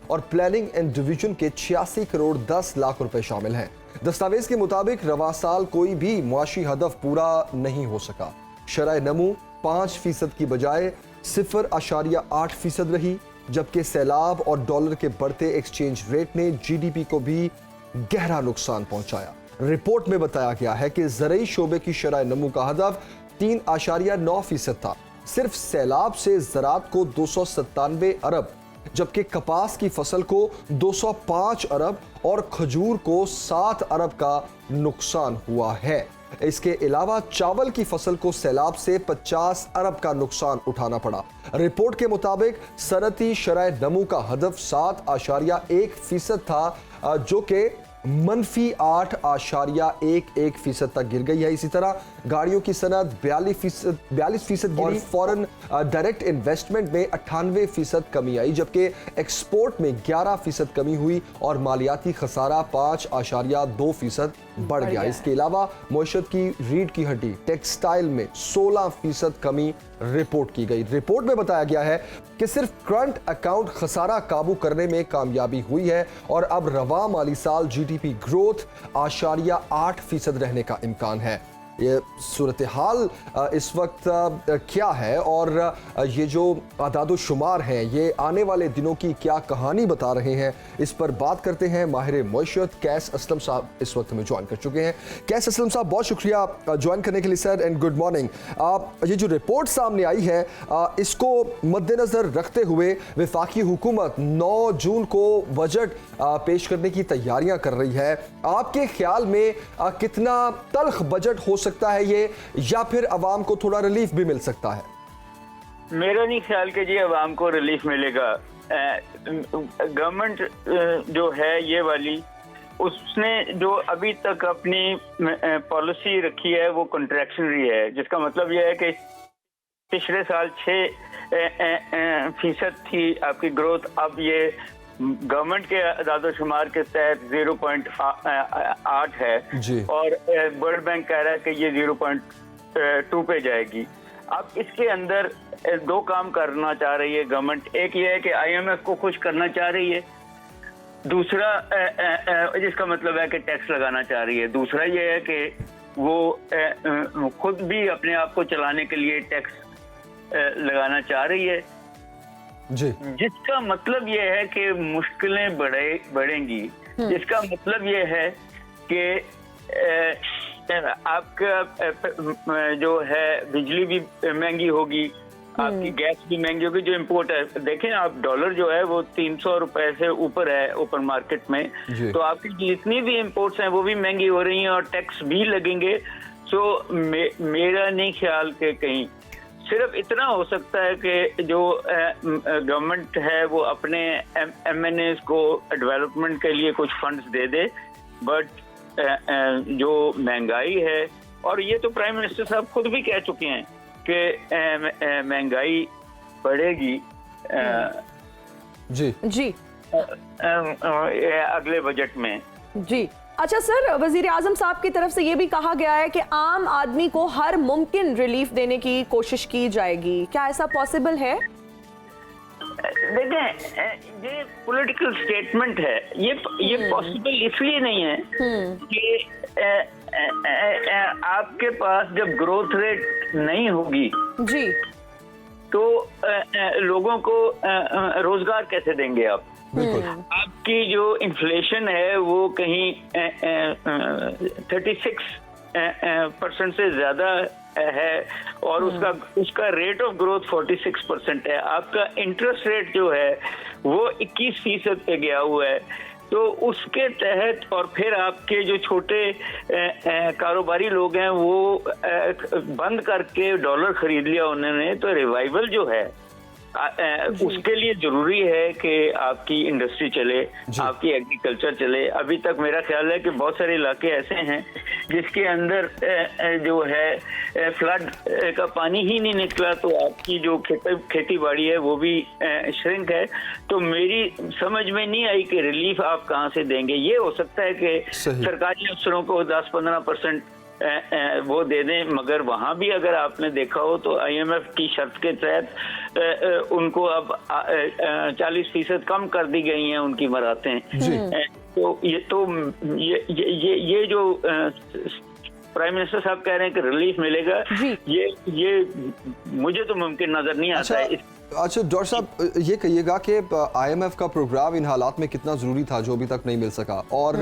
और प्लानिंग एंड डिवीजन के 86 करोड़ 10 लाख रुपए शामिल हैं। दस्तावेज के मुताबिक रवा साल कोई भी मुआशी हदफ पूरा नहीं हो सका। शरह नमू 5% की बजाय 0.8% रही, जबकि सैलाब और डॉलर के बढ़ते एक्सचेंज रेट ने GDP को भी गहरा नुकसान पहुंचाया। रिपोर्ट में बताया गया है कि ज़रई शोबे की शरह नमू का हदफ 3.9% था। सिर्फ सैलाब से ज़राअत को 297 अरब, जबकि कपास की फसल को 205 अरब और खजूर को 7 अरब का नुकसान हुआ है। इसके अलावा चावल की फसल को सैलाब से 50 अरब का नुकसान उठाना पड़ा। रिपोर्ट के मुताबिक सनती शरह नमू का हदफ 7.1% था, जो कि -8.11% तक गिर गई है। इसी तरह गाड़ियों की सनत 42% गिरी। फॉरेन डायरेक्ट इन्वेस्टमेंट में 98% कमी आई, जबकि एक्सपोर्ट में 11% कमी हुई और मालियाती खसारा 5.2% बढ़ गया। इसके अलावा मईशत की रीढ़ की हड्डी टेक्सटाइल में 16% कमी रिपोर्ट की गई। रिपोर्ट में बताया गया है कि सिर्फ करंट अकाउंट खसारा काबू करने में कामयाबी हुई है और अब रवा माली साल GDP ग्रोथ 8% रहने का इम्कान है। ये सूरत हाल इस वक्त क्या है और ये जो आदादो शुमार हैं ये आने वाले दिनों की क्या कहानी बता रहे हैं, इस पर बात करते हैं। माहिर मईशत कैस असलम साहब इस वक्त में ज्वाइन कर चुके हैं। कैस असलम साहब, बहुत शुक्रिया ज्वाइन करने के लिए सर, एंड गुड मॉर्निंग। ये जो रिपोर्ट सामने आई है इसको मद्देनजर रखते हुए वफाकी हुकूमत 9 जून को बजट पेश करने की तैयारियां कर रही है। आपके ख्याल में कितना तल्ख बजट हो सकता है ये, या फिर अवाम को थोड़ा रिलीफ भी मिल सकता है?
मेरा नहीं ख्याल कि जी अवाम को रिलीफ मिलेगा। गवर्नमेंट जो है ये वाली, उसने जो अभी तक अपनी पॉलिसी रखी है वो कॉन्ट्रैक्शनरी है, जिसका मतलब ये है कि पिछले साल 6% थी आपकी ग्रोथ, अब ये गवर्नमेंट के आदादोशुमार के तहत 0.8 है जी। और वर्ल्ड बैंक कह रहा है कि ये 0.2 पे जाएगी। अब इसके अंदर 2 काम करना चाह रही है गवर्नमेंट। एक ये है कि IMF को खुश करना चाह रही है, दूसरा जिसका मतलब है कि टैक्स लगाना चाह रही है। दूसरा ये है कि वो खुद भी अपने आप को चलाने के लिए टैक्स लगाना चाह रही है,
जी,
जिसका मतलब ये है कि मुश्किलें बढ़ेंगी, जिसका मतलब ये है कि आपका जो है बिजली भी महंगी होगी, आपकी गैस भी महंगी होगी। जो इम्पोर्ट है, देखें आप, डॉलर जो है वो 300 रुपए से ऊपर है ओपन मार्केट में, तो आपकी जितनी भी इम्पोर्ट्स हैं वो भी महंगी हो रही हैं और टैक्स भी लगेंगे। सो मेरा नहीं ख्याल कि कहीं, सिर्फ इतना हो सकता है कि जो गवर्नमेंट है वो अपने MNAs को डेवलपमेंट के लिए कुछ फंड्स दे दे, बट जो महंगाई है, और ये तो प्राइम मिनिस्टर साहब खुद भी कह चुके हैं कि महंगाई बढ़ेगी
जी
जी
अगले बजट में।
जी। अच्छा सर, वजीर आजम साहब की तरफ से ये भी कहा गया है कि आम आदमी को हर मुमकिन रिलीफ देने की कोशिश की जाएगी, क्या ऐसा पॉसिबल है?
देखें, ये पॉलिटिकल स्टेटमेंट है, ये पॉसिबल इसलिए नहीं है कि आपके पास जब ग्रोथ रेट नहीं होगी
जी,
तो लोगों को रोजगार कैसे देंगे आप? आपकी जो इन्फ्लेशन है वो कहीं 36% से ज्यादा है और उसका रेट ऑफ ग्रोथ 46% है। आपका इंटरेस्ट रेट जो है वो 21% पे गया हुआ है। तो उसके तहत, और फिर आपके जो छोटे कारोबारी लोग हैं वो बंद करके डॉलर खरीद लिया उन्होंने, तो रिवाइवल जो है उसके लिए जरूरी है कि आपकी इंडस्ट्री चले, आपकी एग्रीकल्चर चले। अभी तक मेरा ख्याल है कि बहुत सारे इलाके ऐसे हैं जिसके अंदर जो है फ्लड का पानी ही नहीं निकला, तो आपकी जो खेती बाड़ी है वो भी श्रिंक है। तो मेरी समझ में नहीं आई कि रिलीफ आप कहाँ से देंगे। ये हो सकता है कि सरकारी अफसरों को 10-15% वो दे दें, मगर वहां भी अगर आपने देखा हो तो IMF की शर्त के तहत उनको अब 40% कम कर दी गई हैं उनकी मरातें। तो ये जो प्राइम मिनिस्टर साहब कह रहे हैं कि रिलीफ मिलेगा, ये मुझे तो मुमकिन नजर नहीं आता है।
अच्छा डॉक्टर साहब, ये कहिएगा कि IMF का प्रोग्राम इन हालात में कितना जरूरी था जो अभी तक नहीं मिल सका, और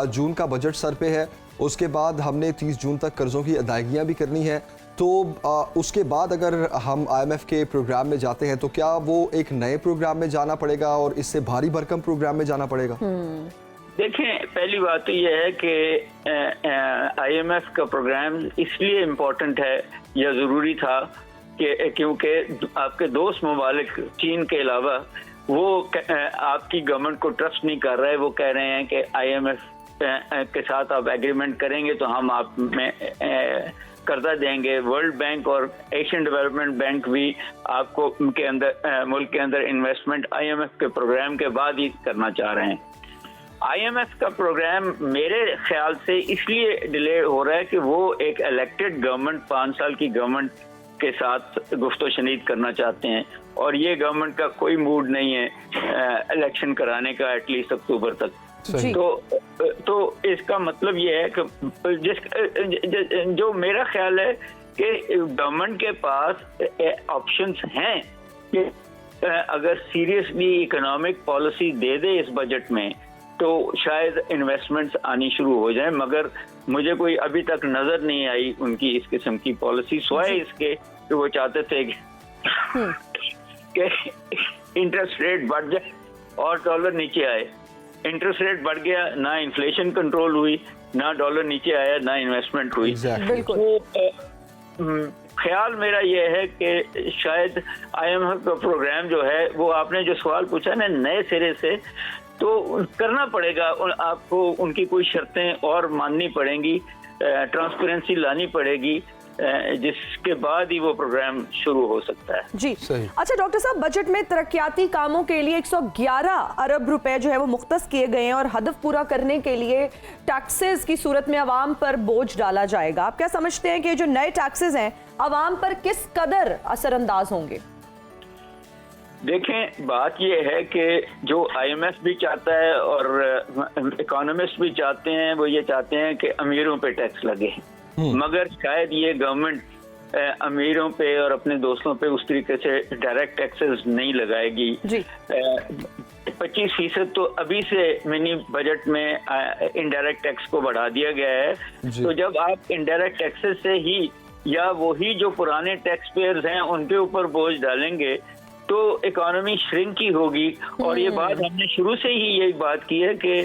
जून का बजट सर पे है, उसके बाद हमने 30 जून तक कर्जों की अदायगियां भी करनी है, तो उसके बाद अगर हम IMF के प्रोग्राम में जाते हैं तो क्या वो एक नए प्रोग्राम में जाना पड़ेगा और इससे भारी भरकम प्रोग्राम में जाना पड़ेगा?
देखें, पहली बात तो ये है कि IMF का प्रोग्राम इसलिए इम्पोर्टेंट है या ज़रूरी था कि क्योंकि आपके दोस्त ममालिक चीन के अलावा वो आपकी गवर्नमेंट को ट्रस्ट नहीं कर रहे। वो कह रहे हैं कि IMF के साथ आप एग्रीमेंट करेंगे तो हम आप में कर्जा देंगे। वर्ल्ड बैंक और एशियन डेवलपमेंट बैंक भी आपको के अंदर मुल्क के अंदर इन्वेस्टमेंट IMF के प्रोग्राम के बाद ही करना चाह रहे हैं। IMF का प्रोग्राम मेरे ख्याल से इसलिए डिले हो रहा है कि वो एक इलेक्टेड गवर्नमेंट 5 साल की गवर्नमेंट के साथ गुफ्तो शनीद करना चाहते हैं, और ये गवर्नमेंट का कोई मूड नहीं है इलेक्शन कराने का एटलीस्ट अक्टूबर तक। तो इसका मतलब ये है कि जो मेरा ख्याल है कि गवर्नमेंट के पास ऑप्शंस हैं कि अगर सीरियसली इकोनॉमिक पॉलिसी दे दे इस बजट में तो शायद इन्वेस्टमेंट्स आनी शुरू हो जाए, मगर मुझे कोई अभी तक नजर नहीं आई उनकी इस किस्म की पॉलिसी, सिवाय इसके कि वो चाहते थे कि इंटरेस्ट रेट बढ़ जाए और डॉलर नीचे आए। इंटरेस्ट रेट बढ़ गया, ना इन्फ्लेशन कंट्रोल हुई, ना डॉलर नीचे आया, ना इन्वेस्टमेंट हुई। तो ख्याल मेरा ये है कि शायद IMF का प्रोग्राम जो है वो, आपने जो सवाल पूछा ना नए सिरे से, तो करना पड़ेगा आपको, उनकी कोई शर्तें और माननी पड़ेंगी, ट्रांसपेरेंसी लानी पड़ेगी, जिसके बाद ही वो प्रोग्राम शुरू हो सकता है।
जी अच्छा डॉक्टर साहब, बजट में तरक्याती कामों के लिए 111 अरब रुपए जो है वो मुख्तस किए गए हैं और हदफ पूरा करने के लिए टैक्सेस की सूरत में अवाम पर बोझ डाला जाएगा। आप क्या समझते हैं कि जो नए टैक्सेस हैं अवाम पर किस कदर असरअंदाज होंगे?
देखें, बात यह है कि जो IMF भी चाहता है और इकोनॉमिस्ट भी चाहते हैं, वो ये चाहते हैं कि अमीरों पे टैक्स लगे। मगर शायद ये गवर्नमेंट अमीरों पे और अपने दोस्तों पे उस तरीके से डायरेक्ट टैक्सेस नहीं लगाएगी। 25% तो अभी से मिनी बजट में इनडायरेक्ट टैक्स को बढ़ा दिया गया है। तो जब आप इनडायरेक्ट टैक्सेस से ही या वही जो पुराने टैक्स पेयर्स हैं उनके ऊपर बोझ डालेंगे तो इकोनॉमी श्रिंक ही होगी। और ये बात हमने शुरू से ही यही बात की है कि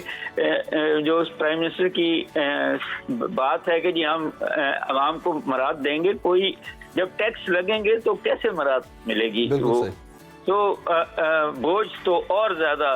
जो प्राइम मिनिस्टर की बात है कि जी हम आवाम को मराद देंगे, कोई जब टैक्स लगेंगे तो कैसे मराद मिलेगी? तो बोझ तो और ज्यादा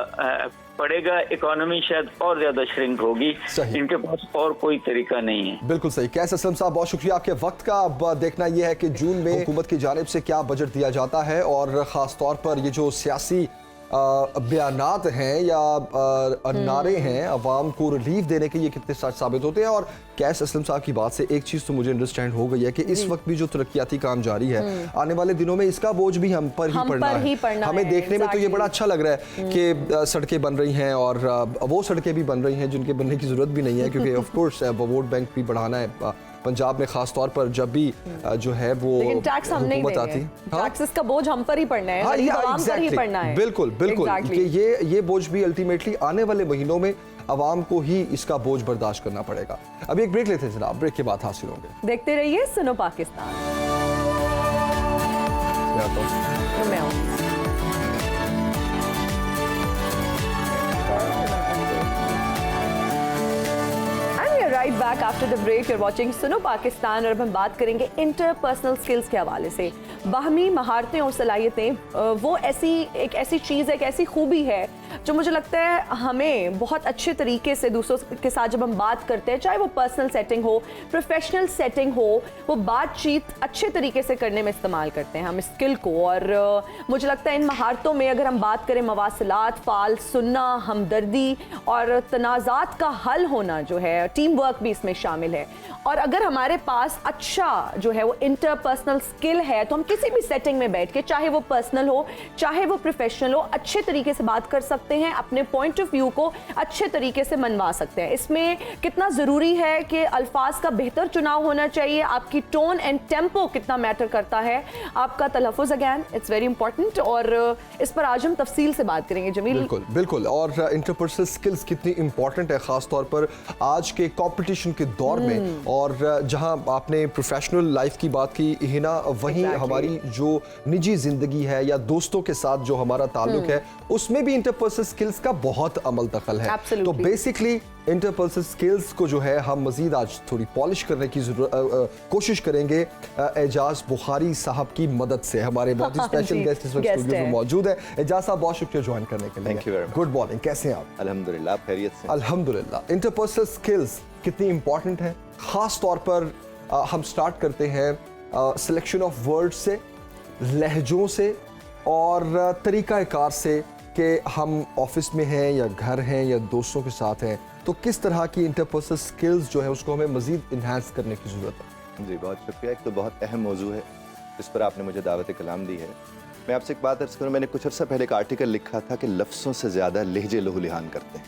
पड़ेगा, इकोनॉमी शायद और ज्यादा श्रिंक होगी। इनके पास और कोई तरीका नहीं है।
बिल्कुल सही। कैस असलम साहब, बहुत शुक्रिया आपके वक्त का। अब देखना यह है कि जून में हुकूमत की जानिब से क्या बजट दिया जाता है और खास तौर पर ये जो सियासी बयानात हैं या नारे हैं अवाम को रिलीफ देने के, ये कितने सच साबित होते हैं। और कैस असलम साहब की बात से एक चीज़ तो मुझे अंडरस्टैंड हो गई है कि इस वक्त भी जो तरक्याती काम जारी है, आने वाले दिनों में इसका बोझ भी हम पर ही पड़ना है। हमें देखने में तो ये बड़ा अच्छा लग रहा है कि सड़कें बन रही हैं और वो सड़कें भी बन रही हैं जिनके बनने की जरूरत भी नहीं है, क्योंकि ऑफ कोर्स वोट बैंक भी बढ़ाना है पंजाब में, खास तौर पर जब भी जो है वो
टैक्स हम नहीं देंगे, टैक्सेस का बोझ हम पर ही पड़ना है, आवाम पर ही पड़ना है।
बिल्कुल बिल्कुल, कि ये बोझ भी अल्टीमेटली आने वाले महीनों में आवाम को ही इसका बोझ बर्दाश्त करना पड़ेगा। अभी एक ब्रेक लेते हैं जनाब, ब्रेक के बाद हासिल होंगे।
देखते रहिए सुनो पाकिस्तान। मैं हूं। Right back after the break, you're watching Suno Pakistan. और अब हम बात करेंगे इंटरपर्सनल स्किल्स के हवाले से। बाहमी महारतें और सलाहियतें वो एक ऐसी चीज़ है, एक ऐसी खूबी है जो मुझे लगता है हमें बहुत अच्छे तरीके से दूसरों के साथ जब हम बात करते हैं, चाहे वो पर्सनल सेटिंग हो, प्रोफेशनल सेटिंग हो, वो बातचीत अच्छे तरीके से करने में इस्तेमाल करते हैं हम स्किल को। और मुझे लगता है इन महारतों में अगर हम बात करें मवासिलात, फाल सुनना, हमदर्दी और तनाज़ात का हल होना जो है, टीम वर्क भी इसमें शामिल है। और अगर हमारे पास अच्छा जो है वो इंटरपर्सनल स्किल है तो हम किसी भी सेटिंग में बैठ के, चाहे वो पर्सनल हो चाहे वो प्रोफेशनल हो, अच्छे तरीके से बात कर सकते हैं, अपने पॉइंट ऑफ व्यू को अच्छे तरीके से मनवा सकते हैं। इसमें कितना ज़रूरी है कि अल्फाज का बेहतर चुनाव होना चाहिए, आपकी टोन एंड टेम्पो कितना मैटर करता है, आपका तलफ़ुज़, अगैन इट्स वेरी इंपॉर्टेंट। और इस पर आज हम तफसील से बात करेंगे जमील।
बिल्कुल बिल्कुल। और इंटरपर्सनल स्किल्स कितनी इंपॉर्टेंट है खास तौर पर आज के कंपटीशन के दौर में। और जहां आपने प्रोफेशनल लाइफ की बात की हिना, वहीं हमारी जो निजी जिंदगी है या दोस्तों के साथ जो हमारा ताल्लुक है उसमें भी इंटरपर्सनल स्किल्स का बहुत अमल दखल है। तो बेसिकली इंटरपर्सनल स्किल्स को जो है हम मजीद आज थोड़ी पॉलिश करने की कोशिश करेंगे एजाज बुखारी साहब की मदद से। हमारे बहुत ही स्पेशल गेस्ट इस वक्त स्टूडियो में मौजूद है। एजाज साहब, बहुत शुक्रिया ज्वाइन करने के लिए।
Thank you very much.
Good morning, कैसे हैं आप?
अल्हम्दुलिल्लाह, खैरियत से।
अल्हम्दुलिल्लाह। इंटरपर्सनल स्किल्स कितनी इंपॉर्टेंट है, खास तौर पर हम स्टार्ट करते हैं सिलेक्शन ऑफ वर्ड्स से, लहजों से और तरीक़ाकार से कि हम ऑफिस में हैं या घर हैं या दोस्तों के साथ हैं, तो किस तरह की इंटरपर्सनल स्किल्स जो है उसको हमें मज़ीद इन्हांस करने की ज़रूरत है।
जी, बहुत शुक्रिया। एक तो बहुत अहम मौजू है जिस पर आपने मुझे दावत कलाम दी है। मैं आपसे एक बात अर्ज़ करूँ, मैंने कुछ अर्सा पहले एक आर्टिकल लिखा था कि लफ्ज़ों से ज़्यादा लहजे लहू लिहान करते हैं।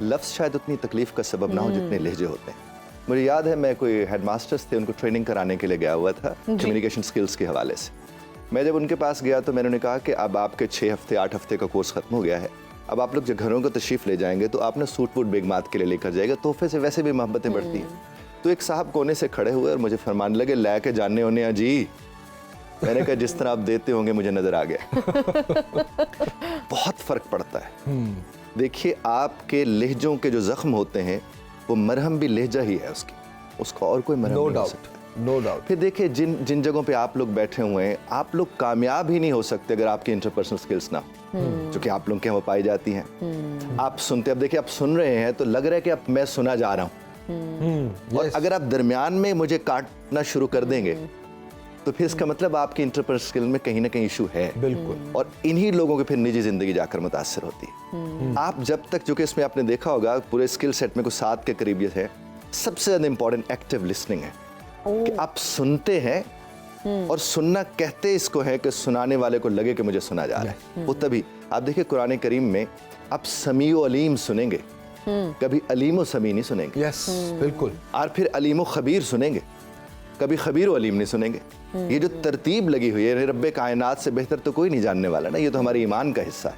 लफ्ज़ शायद उतनी तकलीफ़ का सबब ना हो जितने लहजे होते हैं। मुझे याद है मैं कोई हेडमास्टर्स थे, उनको ट्रेनिंग कराने के लिए गया हुआ था कम्युनिकेशन स्किल्स के हवाले से। मैं जब उनके पास गया तो मैंने उन्हें कहा कि अब आपके 6 हफ्ते 8 हफ्ते का कोर्स ख़त्म हो गया है, अब आप लोग जब घरों को तशरीफ़ ले जाएंगे तो आपने सूट वूट बेगमात के लिए लेकर जाएगा, तोहफे से वैसे भी मोहब्बतें बढ़ती हैं। तो एक साहब कोने से खड़े हुए और मुझे फरमाने लगे, लै के जानने होने जी। मैंने कहा जिस तरह आप देते होंगे मुझे नज़र आ गया। बहुत फ़र्क पड़ता है। देखिए, आपके लहजों के जो ज़ख्म होते हैं वो मरहम भी लहजा ही है उसका और कोई मरहम नहीं हो सकता।
No doubt.
फिर देखिए, जिन जगहों पे आप लोग बैठे हुए हैं, आप लोग कामयाब ही नहीं हो सकते अगर आपकी इंटरपर्सनल स्किल्स ना हो, जो कि आप लोग के यहाँ पाई जाती हैं। आप सुनते, अब देखिए आप सुन रहे हैं तो लग रहा है कि अब मैं सुना जा रहा हूँ, और अगर आप दरमियान में मुझे काटना शुरू कर देंगे तो फिर इसका मतलब आपकी इंटरपर्सनल स्किल में कहीं ना कहीं इशू है।
बिल्कुल।
और इन्हीं लोगों की फिर निजी जिंदगी जाकर मुतासर होती है। आप जब तक, चूंकि इसमें आपने देखा होगा पूरे स्किल सेट में कुछ 7 के करीब ये है, सबसे ज्यादा इंपॉर्टेंट एक्टिव लिसनिंग है कि आप सुनते हैं और सुनना कहते इसको है कि सुनाने वाले को लगे कि मुझे सुना जा रहा है। वो तभी आप देखिए कुरान करीम में आप समीउ अलीम सुनेंगे कभी अलीम व समी नहीं सुनेंगे।
यस, बिल्कुल।
और फिर अलीम व खबीर सुनेंगे, कभी खबीर व अलीम नहीं सुनेंगे। ये जो तरतीब लगी हुई है, रब्बे कायनात से बेहतर तो कोई नहीं जानने वाला ना, ये तो हमारे ईमान का हिस्सा है।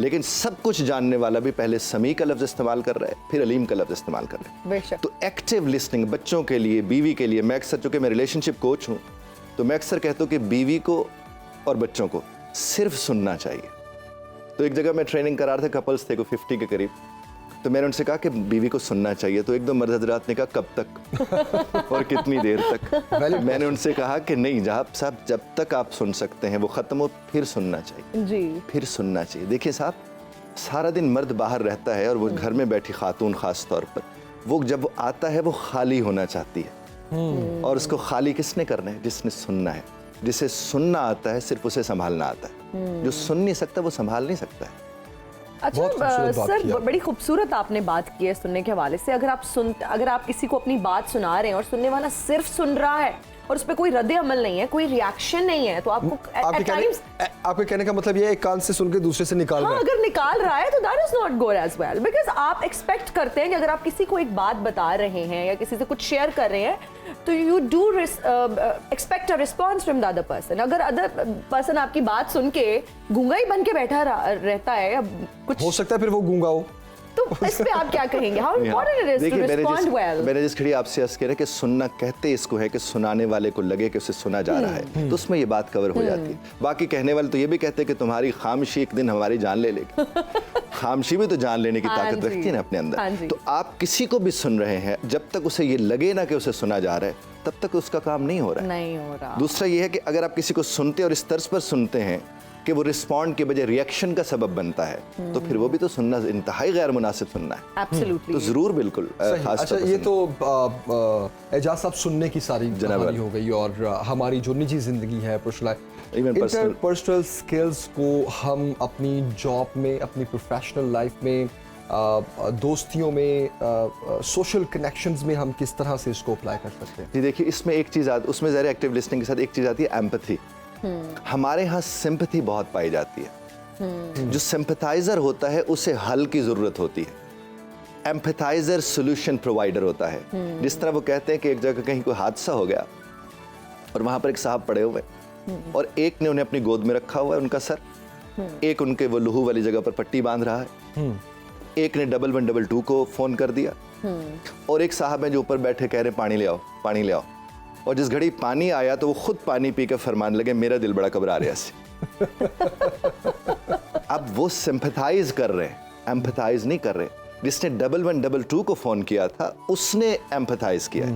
लेकिन सब कुछ जानने वाला भी पहले समी का लफ्ज इस्तेमाल कर रहा है, फिर अलीम का लफ्ज इस्तेमाल कर रहा है।
बेशक।
तो एक्टिव लिसनिंग बच्चों के लिए, बीवी के लिए, मैं अक्सर, चूंकि मैं रिलेशनशिप कोच हूँ, तो मैं अक्सर कहता हूँ कि बीवी को और बच्चों को सिर्फ सुनना चाहिए। तो एक जगह मैं ट्रेनिंग करा रहा था, कपल्स थे को 50 के करीब, तो मैंने उनसे कहा कि बीवी को सुनना चाहिए। तो एक दो मर्द हजरात ने कहा कब तक और कितनी देर तक। मैंने उनसे कहा कि नहीं साहब, जब तक आप सुन सकते हैं वो ख़त्म हो, फिर सुनना चाहिए
जी,
फिर सुनना चाहिए। देखिए साहब, सारा दिन मर्द बाहर रहता है और वो घर में बैठी खातून ख़ास तौर पर, वो जब वो आता है वो खाली होना चाहती है। और उसको खाली किसने करना है? जिसने सुनना है। जिसे सुनना आता है सिर्फ उसे संभालना आता है। जो सुन नहीं सकता वो संभाल नहीं सकता है।
अच्छा सर, बड़ी खूबसूरत आपने बात की है सुनने के हवाले से। अगर आप किसी को अपनी बात सुना रहे हैं और सुनने वाला सिर्फ सुन रहा है और उस पर कोई रद्द अमल नहीं है, कोई रिएक्शन नहीं है, तो आपको
आपके कहने का मतलब ये है, एक कान से सुन के दूसरे से निकाल रहा है।
अगर निकाल रहा है तो that is not good as well, because आप एक्सपेक्ट करते हैं कि अगर आप किसी को एक बात बता रहे हैं या किसी से कुछ शेयर कर रहे हैं तो you do expect a response from the other person. अगर अदर पर्सन आपकी बात सुन के गूंगा ही बन के बैठा रहता है या कुछ,
हो सकता है फिर वो गूंगा हो,
तो इस पे आप क्या कहेंगे? How important it is to respond well.
मैंने जिस खड़ी आपसे अर्ज किया कि सुनना कहते इसको है कि सुनाने वाले को लगे कि उसे सुना जा रहा है, तो उसमें ये बात कवर हो जाती है। बाकी कहने वाले तो ये भी कहते हैं कि तुम्हारी खामोशी एक दिन हमारी जान ले लेगी। खामोशी भी तो जान लेने की ताकत रखती है ना अपने अंदर। तो आप किसी को भी सुन रहे हैं, जब तक उसे ये लगे ना कि उसे सुना जा रहा है, तब तक उसका काम नहीं हो रहा है। दूसरा ये है कि अगर आप किसी को सुनते और इस तर्ज पर सुनते हैं कि वो रिस्पॉन्ड के बजाय रिएक्शन का सबब बनता है, तो फिर वो भी तो सुनना इंतहाई गैर मुनासिब सुनना है।
एब्सोल्युटली।
तो जरूर, बिल्कुल।
अच्छा, ये तो एजाज साहब सुनने की सारी कहानी हो गई, और हमारी जो निजी जिंदगी है, पर्सनल स्किल्स को हम अपनी जॉब में, अपनी प्रोफेशनल लाइफ में, दोस्तियों में, सोशल कनेक्शंस में हम किस तरह से इसको अप्लाई कर सकते हैं?
जी देखिए, इसमें एक चीज़ उसमें ज़रा एक्टिव लिसनिंग के साथ एक चीज़ आती है, एम्पैथी। हमारे यहाँ सिंपैथी बहुत पाई जाती है। जो सिंपैथाइजर होता है उसे हल की जरूरत होती है। एम्पैथाइजर सॉल्यूशन प्रोवाइडर होता है। जिस तरह वो कहते हैं कि एक जगह कहीं कोई हादसा हो गया और वहां पर एक साहब पड़े हुए और एक ने उन्हें अपनी गोद में रखा हुआ है, उनका सर, एक उनके वो लहू वाली जगह पर पट्टी बांध रहा है, एक ने 1112 को फोन कर दिया, और एक साहब है जो ऊपर बैठे कह रहे पानी ले आओ, पानी ले आओ। और जिस घड़ी पानी आया तो वो खुद पानी पीकर फरमान लगे मेरा दिल बड़ा घबरा रहा है। अब वो सिंपैथाइज कर रहे हैं, एम्पैथाइज नहीं कर रहे। जिसने 1112 को फोन किया था उसने एम्पैथाइज किया,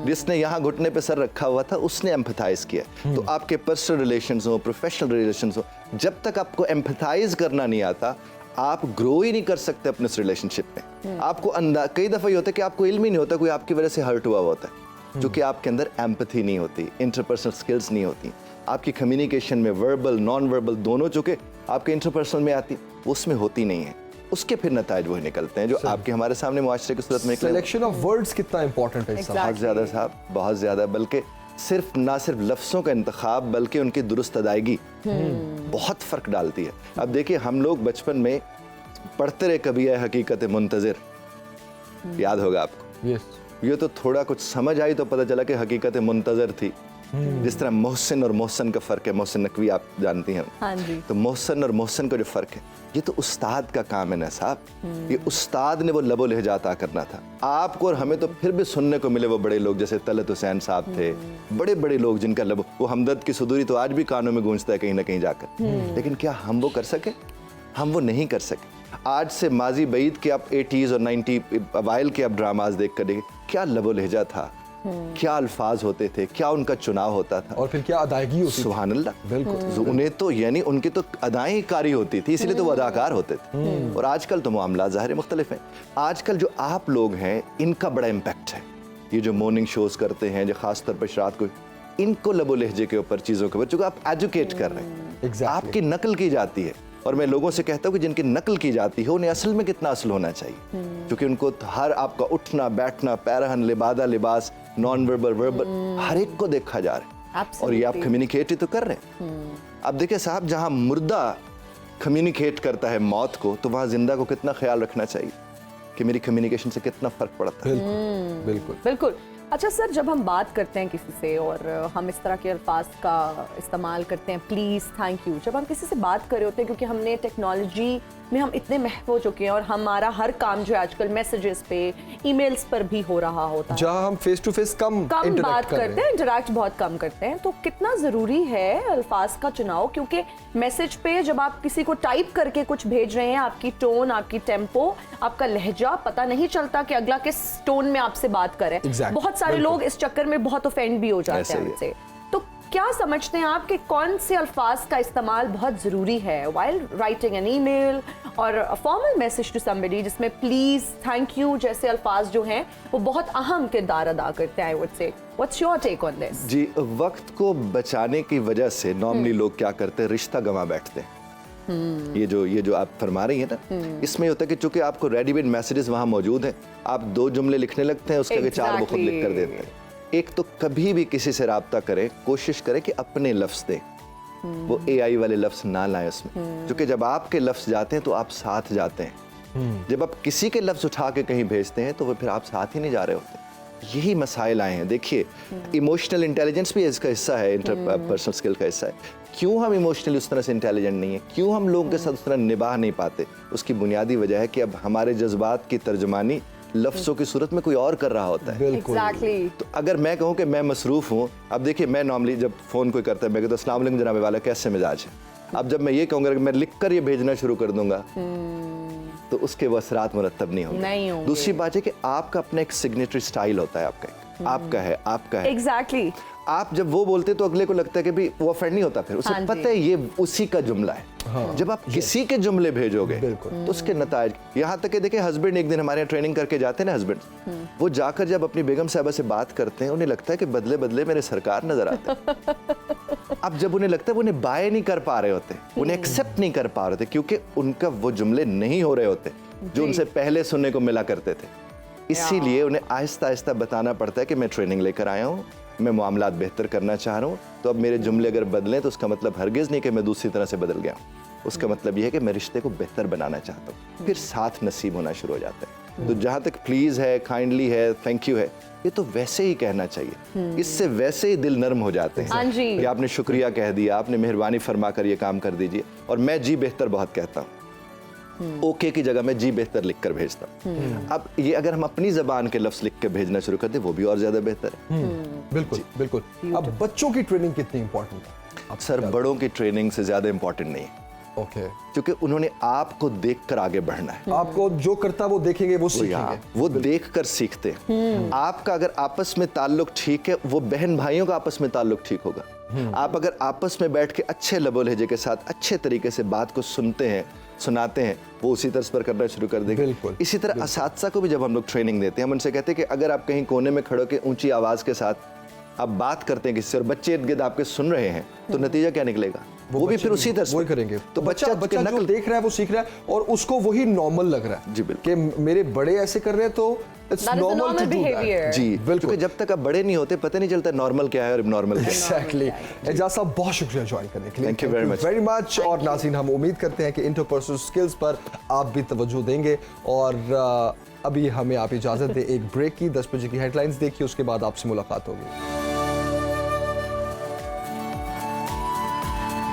जिसने यहाँ घुटने पे सर रखा हुआ था उसने एम्पैथाइज किया। तो आपके पर्सनल रिलेशंस हो, प्रोफेशनल रिलेशंस हो, जब तक आपको एम्पैथाइज करना नहीं आता, आप ग्रो ही नहीं कर सकते अपने इस रिलेशनशिप में। आपको कई दफा ये होता है कि आपको इल्म ही नहीं होता कोई आपकी वजह से हर्ट हुआ होता है, क्योंकि आपके अंदर एम्पैथी नहीं होती, इंटरपर्सनल स्किल्स नहीं होती, आपकी कम्युनिकेशन में वर्बल नॉन वर्बल दोनों चूंकि आपके इंटरपर्सनल में आती, उसमें होती नहीं है। उसके फिर नताइज वही निकलते हैं जो आपके हमारे सामने मुआशरे की सूरत में।
सिलेक्शन ऑफ वर्ड्स कितना इंपॉर्टेंट है?
बहुत ज़्यादा साहब, बहुत ज़्यादा। बल्कि ना सिर्फ लफ्ज़ों का इंतखाब बल्कि उनकी दुरुस्त अदायगी बहुत फ़र्क डालती है। अब देखिए, हम लोग बचपन में पढ़ते रहे कभी है हकीकत मुंतज़िर, याद होगा आपको। ये तो थोड़ा कुछ समझ आई तो पता चला कि हकीकत मुंतज़र थी। जिस तरह मोहसिन और मोहसन का फ़र्क है, मोहसिन नकवी आप जानती हैं।
हाँ जी।
तो मोहसन और मोहसन का जो फ़र्क है, ये तो उस्ताद का काम है ना साहब। ये उस्ताद ने वो लबो लहजा अता करना था आपको और हमें। तो फिर भी सुनने को मिले वो बड़े लोग, जैसे तलत हुसैन साहब थे, बड़े बड़े लोग जिनका लबो, वो हमदर्द की सुदूरी तो आज भी कानों में गूंजता है कहीं ना कहीं जाकर। लेकिन क्या हम वो कर सके? हम वो नहीं कर सके। आज से माजी बईद के आप 80s और 90 अवाइल के आप ड्रामाज देख कर देखें, क्या लबो लहजा था, क्या अल्फाज होते थे, क्या उनका चुनाव होता था,
और फिर क्या अदायगी होती थी।
सुभान अल्लाह।
बिल्कुल।
उन्हें तो यानी उनकी तो अदाएं कारी होती थी, इसलिए तो वो अदाकार होते थे। और आजकल तो मामला ज़ाहिर मुख्तलिफ हैं। आजकल जो आप लोग हैं इनका बड़ा इम्पैक्ट है। ये जो मॉर्निंग शोज करते हैं, जो खास तौर पर रात को, इनको लबो लहजे के ऊपर, चीज़ों के ऊपर, चूँकि आप एजुकेट कर रहे हैं, आपकी नकल की जाती है। और मैं लोगों से कहता हूँ कि जिनकी नकल की जाती है उन्हें असल में कितना असल होना चाहिए, क्योंकि उनको हर आपका उठना बैठना, पैरहन, लिबादा, लिबास, नॉन वर्बल, वर्बल, हर एक को देखा जा रहा है। और ये आप कम्युनिकेट ही तो कर रहे हैं। अब देखिए साहब, जहाँ मुर्दा कम्युनिकेट करता है मौत को, तो वहाँ जिंदा को कितना ख्याल रखना चाहिए। कि मेरी कम्युनिकेशन से कितना फर्क पड़ता है।
बिल्कुल बिल्कुल
बिल्कुल। अच्छा सर, जब हम बात करते हैं किसी से और हम इस तरह के अल्फाज का इस्तेमाल करते हैं, प्लीज़, थैंक यू, जब हम किसी से बात कर रहे होते हैं, क्योंकि हमने टेक्नोलॉजी में हम इतने महव हो चुके हैं और हमारा हर काम जो है आजकल मैसेजेस पे, ईमेल्स पर भी हो रहा होता है,
जहां हम फेस टू फेस कम
बात करते हैं, इंटरेक्ट बहुत कम करते हैं, तो कितना ज़रूरी है अल्फाज का चुनाव? क्योंकि मैसेज पे जब आप किसी को टाइप करके कुछ भेज रहे हैं, आपकी टोन, आपकी टेम्पो, आपका लहजा पता नहीं चलता कि अगला किस टोन में आपसे बात करे। बहुत सारे लोग इस चक्कर में बहुत ऑफेंड भी हो जाते हैं हमसे। तो क्या समझते हैं आप कि कौन से अल्फाज का इस्तेमाल बहुत ज़रूरी है व्हाइल राइटिंग एन ईमेल और a formal message to somebody, जिसमें प्लीज़, थैंक यू जैसे अल्फाज जो हैं वो बहुत अहम किरदार अदा करते हैं? I would say, what's your take on this?
जी, वक्त को बचाने की वजह से नॉर्मली लोग क्या करते हैं, रिश्ता गंवा बैठते हैं। ये जो आप फरमा रही है ना, इसमें होता है कि चूंकि आपको रेडीमेड मैसेजेस वहां मौजूद हैं, आप 2 जुमले लिखने लगते हैं, उसके आगे 4 वो खुद लिख कर देते हैं। एक तो कभी भी किसी से राब्ता करें, कोशिश करें कि अपने लफ्ज दें, वो AI वाले लफ्ज ना लाएं उसमें, क्योंकि जब आपके लफ्ज जाते हैं तो आप साथ जाते हैं। जब आप किसी के लफ्ज उठा के कहीं भेजते हैं तो वो फिर आप साथ ही नहीं जा रहे होते। यही मसाइल आए हैं। देखिए, इमोशनल इंटेलिजेंस भी इसका हिस्सा है, इंटरपर्सनल स्किल का हिस्सा है। क्यों हम इमोशनली उस तरह से इंटेलिजेंट नहीं है, क्यों हम लोगों के साथ उस तरह निभा नहीं पाते, उसकी बुनियादी वजह है कि अब हमारे जज्बात की तर्जमानी लफ्ज़ों की सूरत में कोई और कर रहा होता है।
Exactly.
तो अगर मैं कहूँ कि मैं मसरूफ़ हूँ, अब देखिए, मैं नॉर्मली जब फ़ोन कोई करता है, मैं कहता हूँ अस्सलाम वालेकुम जनाब वाला, कैसे मिजाज है। अब जब मैं ये कहूँगा कि मैं लिख कर ये भेजना शुरू कर दूंगा तो उसके वो असरात मुरत्तब नहीं होंगे। दूसरी बात है कि आपका अपना एक सिग्नेचर स्टाइल होता है, आपका है।
एग्जैक्टली।
आप जब वो बोलते तो अगले को लगता है कि भी वो ऑफेंड नहीं होता, फिर उसे पता है ये उसी का जुमला है। जब आप किसी के जुमले भेजोगे तो उसके नतायज, यहाँ तक कि देखिए, हस्बैंड एक दिन हमारे यहाँ ट्रेनिंग करके जाते हैं ना, हस्बैंड वो जाकर जब अपनी बेगम साहबा से बात करते हैं, उन्हें लगता है कि बदले बदले मेरे सरकार नजर आते हैं। अब जब उन्हें लगता है, वो उन्हें बाय नहीं कर पा रहे होते, उन्हें एक्सेप्ट नहीं कर पा रहे थे, क्योंकि उनका वो जुमले नहीं हो रहे होते जो उनसे पहले सुनने को मिला करते थे। इसीलिए उन्हें आहिस्ता आहिस्ता बताना पड़ता है कि मैं ट्रेनिंग लेकर आया हूँ, मैं मामलात बेहतर करना चाह रहा हूँ, तो अब मेरे जुमले अगर बदलें तो उसका मतलब हरगिज़ नहीं कि मैं दूसरी तरह से बदल गया हूँ। उसका मतलब यह है कि मैं रिश्ते को बेहतर बनाना चाहता हूँ। फिर साथ नसीब होना शुरू हो जाता है। तो जहाँ तक प्लीज़ है, काइंडली है, थैंक यू है, ये तो वैसे ही कहना चाहिए। इससे वैसे ही दिल नर्म हो जाते हैं कि आपने शुक्रिया कह दिया, आपने मेहरबानी फरमा कर ये काम कर दीजिए। और मैं जी बेहतर बहुत कहता हूँ, ओके की जगह मैं जी बेहतर लिख कर भेजता हूँ। अब ये अगर हम अपनी जबान के लफ्ज लिख के भेजना शुरू कर दें, वो भी और ज्यादा बेहतर है।
बिल्कुल बिल्कुल। अब बच्चों की ट्रेनिंग कितनी इंपॉर्टेंट है?
सर, बड़ों की ट्रेनिंग से ज्यादा इंपॉर्टेंट नहीं है।
ओके।
क्योंकि उन्होंने आपको देखकर आगे बढ़ना है।
आपको जो करता वो देखेंगे, वो सीखेंगे,
वो देखकर सीखते हैं। आपका अगर आपस में ताल्लुक ठीक है, वो बहन भाइयों का आपस में ताल्लुक ठीक होगा। आप अगर आपस में बैठ के अच्छे लबो लहजे के साथ अच्छे तरीके से बात को सुनते हैं, सुनाते हैं, वो उसी तर्ज पर करना शुरू कर देंगे। इसी तरह असातिज़ा को भी जब हम लोग ट्रेनिंग देते हैं, हम उनसे कहते हैं कि अगर आप कहीं कोने में खड़े होकर ऊंची आवाज़ के साथ आप बात करते हैं किसी से और बच्चे इर्द गिर्द आपके सुन रहे हैं, तो नतीजा क्या निकलेगा? वो भी फिर उसी तरह से
करेंगे।
तो बच्चा
जो देख रहा है वो सीख रहा है और उसको वही नॉर्मल लग रहा है।
जी बिल्कुल,
कि मेरे बड़े ऐसे कर रहे हैं तो it's normal to do that.
जी बिल्कुल, जब तक आप बड़े नहीं होते पता नहीं चलता नॉर्मल क्या है और इब्नॉर्मल क्या है।
एग्जैक्टली। एजाज साहब, बहुत शुक्रिया ज्वाइन करने के लिए।
Thank you very
much. और नाज़रीन, हम उम्मीद करते हैं कि इंटरपर्सनल स्किल्स पर आप भी तवज्जो देंगे। और अभी हमें आप इजाजत दें एक ब्रेक की। 10 बजे की हेडलाइंस देखिए, उसके बाद आपसे मुलाकात होगी।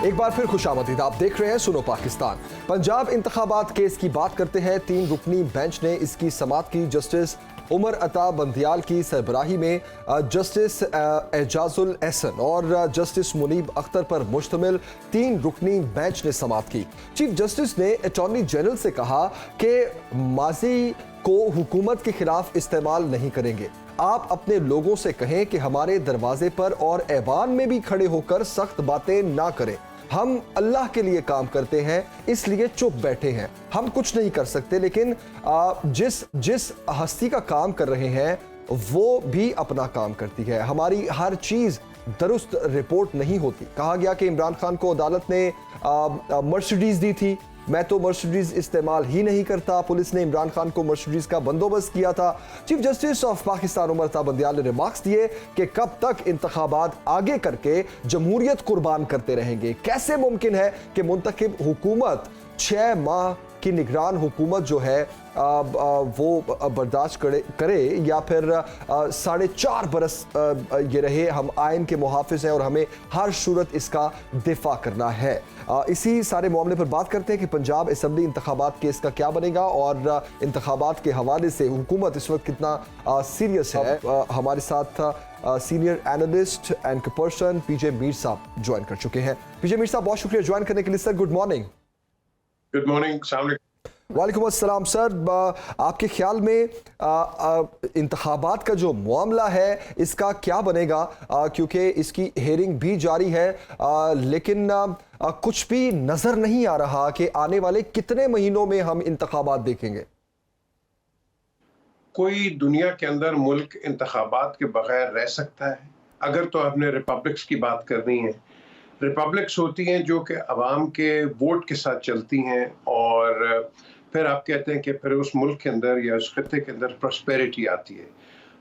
एक बार फिर खुशामदीद, आप देख रहे हैं सुनो पाकिस्तान। पंजाब इंतखाबात केस की बात करते हैं। 3 रुकनी बेंच ने इसकी समाअत की। जस्टिस उमर अता बंदियाल की सरबराही में जस्टिस एजाजुल एहसन और जस्टिस मुनीब अख्तर पर मुश्तमिल 3 रुकनी बेंच ने समाअत की। चीफ जस्टिस ने अटॉर्नी जनरल से कहा कि माजी को हुकूमत के खिलाफ इस्तेमाल नहीं करेंगे। आप अपने लोगों से कहें कि हमारे दरवाजे पर और ऐवान में भी खड़े होकर सख्त बातें ना करें। हम अल्लाह के लिए काम करते हैं, इसलिए चुप बैठे हैं। हम कुछ नहीं कर सकते, लेकिन जिस हस्ती का काम कर रहे हैं वो भी अपना काम करती है। हमारी हर चीज दुरुस्त रिपोर्ट नहीं होती। कहा गया कि इमरान खान को अदालत ने मर्सिडीज दी थी, मैं तो मर्सिडीज इस्तेमाल ही नहीं करता। पुलिस ने इमरान खान को मर्सिडीज का बंदोबस्त किया था। Chief justice of Pakistan Umar Ata Bandial ने रिमार्क्स दिए कि कब तक इंतखाबात आगे करके जमहूरियत कुर्बान करते रहेंगे। कैसे मुमकिन है कि मुंतखब हुकूमत 6 माह कि निगरान हुकूमत जो है वो बर्दाश्त करे या फिर 4.5 बरस ये रहे। हम आइन के मुहाफिज हैं और हमें हर सूरत इसका दिफा करना है। इसी सारे मामले पर बात करते हैं कि पंजाब असम्बली इंतखाबात केस का क्या बनेगा और इंतखाबात के हवाले से हुकूमत इस वक्त कितना सीरियस है। हमारे साथ सीनियर एनालिस्ट एंड पर्सन पीजे मीर साहब ज्वाइन कर चुके हैं। पीजे मीर साहब, बहुत शुक्रिया ज्वाइन करने के लिए sir. Good morning.
Good morning.
वालेकुम अस्सलाम सर। आपके ख्याल में इंतखाबात का जो मामला है इसका क्या बनेगा, क्योंकि इसकी हेयरिंग भी जारी है, लेकिन कुछ भी नजर नहीं आ रहा कि आने वाले कितने महीनों में हम इंतखाबात देखेंगे।
कोई दुनिया के अंदर मुल्क इंतखाबात के बगैर रह सकता है? अगर तो आपने रिपब्लिक्स की बात करनी है, रिपब्लिक्स होती हैं जो कि अवाम के वोट के साथ चलती हैं और फिर आप कहते हैं कि फिर उस मुल्क के अंदर या उस खत्ते के अंदर प्रॉस्पेरिटी आती है।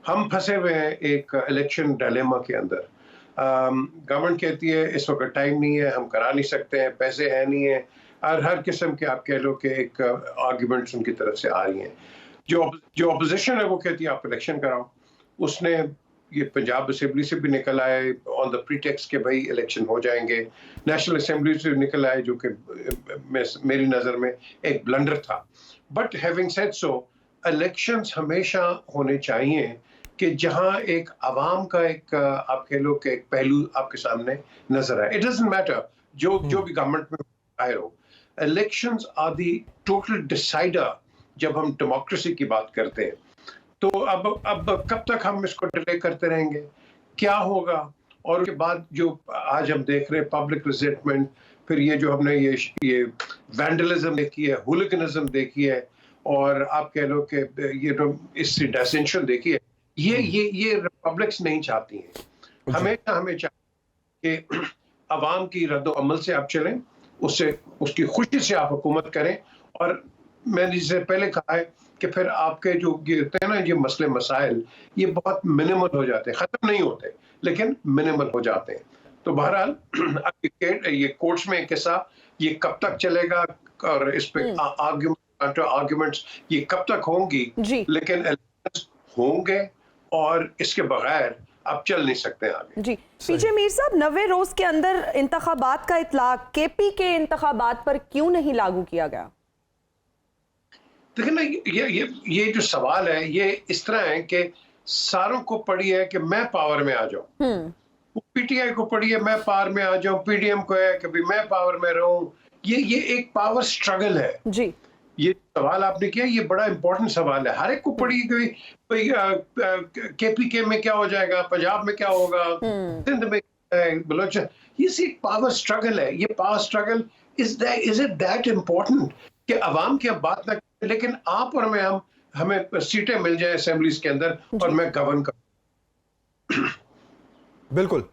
हम फंसे हुए हैं एक इलेक्शन डायलेमा के अंदर। गवर्नमेंट कहती है इस वक्त टाइम नहीं है, हम करा नहीं सकते हैं, पैसे है नहीं है, और हर किस्म के आप कह लो कि एक आर्ग्यूमेंट्स उनकी तरफ से आ रही हैं। जो अपोजिशन है वो कहती है आप इलेक्शन कराओ। उसने ये पंजाब असेंबली से भी निकल आए ऑन द प्रीटेक्स्ट के भाई इलेक्शन हो जाएंगे, नेशनल असेंबली से निकल आए जो कि मेरी नज़र में एक ब्लंडर था। But having said so, elections हमेशा होने चाहिए कि जहां एक आवाम का एक आप कह लो कि एक पहलू आपके सामने नजर आए। इट डजंट मैटर जो भी गवर्नमेंट में आए हो, elections are the total decider जब हम डेमोक्रेसी की बात करते हैं। तो अब कब तक हम इसको डिले करते रहेंगे? क्या होगा? और उसके बाद जो आज हम देख रहे हैं पब्लिक रिजेंटमेंट, फिर ये जो हमने ये वैंडलिज्म देखी है, हुलिगनिज्म देखी है, और आप कह लो कि ये जो इससे डिसेंशन देखी है, ये रिपब्लिक्स नहीं चाहती हैं। हमेशा हमें चाहिए कि अवाम की रद्दो अमल से आप चलें, उससे उसकी खुशी से आप हुकूमत करें। और मैंने जिससे पहले कहा है कि फिर आपके जो गिरते हैं ना ये मसले मसाइल, ये बहुत मिनिमल हो जाते हैं, खत्म नहीं होते लेकिन मिनिमल हो जाते हैं। तो बहरहाल ये कोर्ट्स में किस्सा ये कब तक चलेगा और इस पे आर्ग्यूमेंट्स ये कब तक होंगी, लेकिन इलेक्शंस होंगे और इसके बगैर आप चल नहीं सकते आगे। जी
पीजे मीर साहब, 90 रोज के अंदर इंतखाबात का इतलाक केपी के इंतखाबात पर क्यों नहीं लागू किया गया?
देखिए ना, ये जो सवाल है ये इस तरह है कि सारों को पड़ी है कि मैं पावर में आ जाऊं, पीटीआई को पड़ी है मैं पावर में आ जाऊं, पीडीएम को है कि भी मैं पावर में रहूं। ये एक पावर स्ट्रगल है जी। ये सवाल आपने किया, ये बड़ा इंपॉर्टेंट सवाल है। हर एक को पड़ी कोई केपीके में क्या हो जाएगा, पंजाब में क्या होगा, सिंध में बलोचिस्तान, ये सिर्फ पावर स्ट्रगल है। ये power struggle is it that important कि अवाम की अब बात ना, लेकिन आप और मैं हमें सीटें मिल जाए असेंबलीज के अंदर और मैं गवर्न कर।
बिल्कुल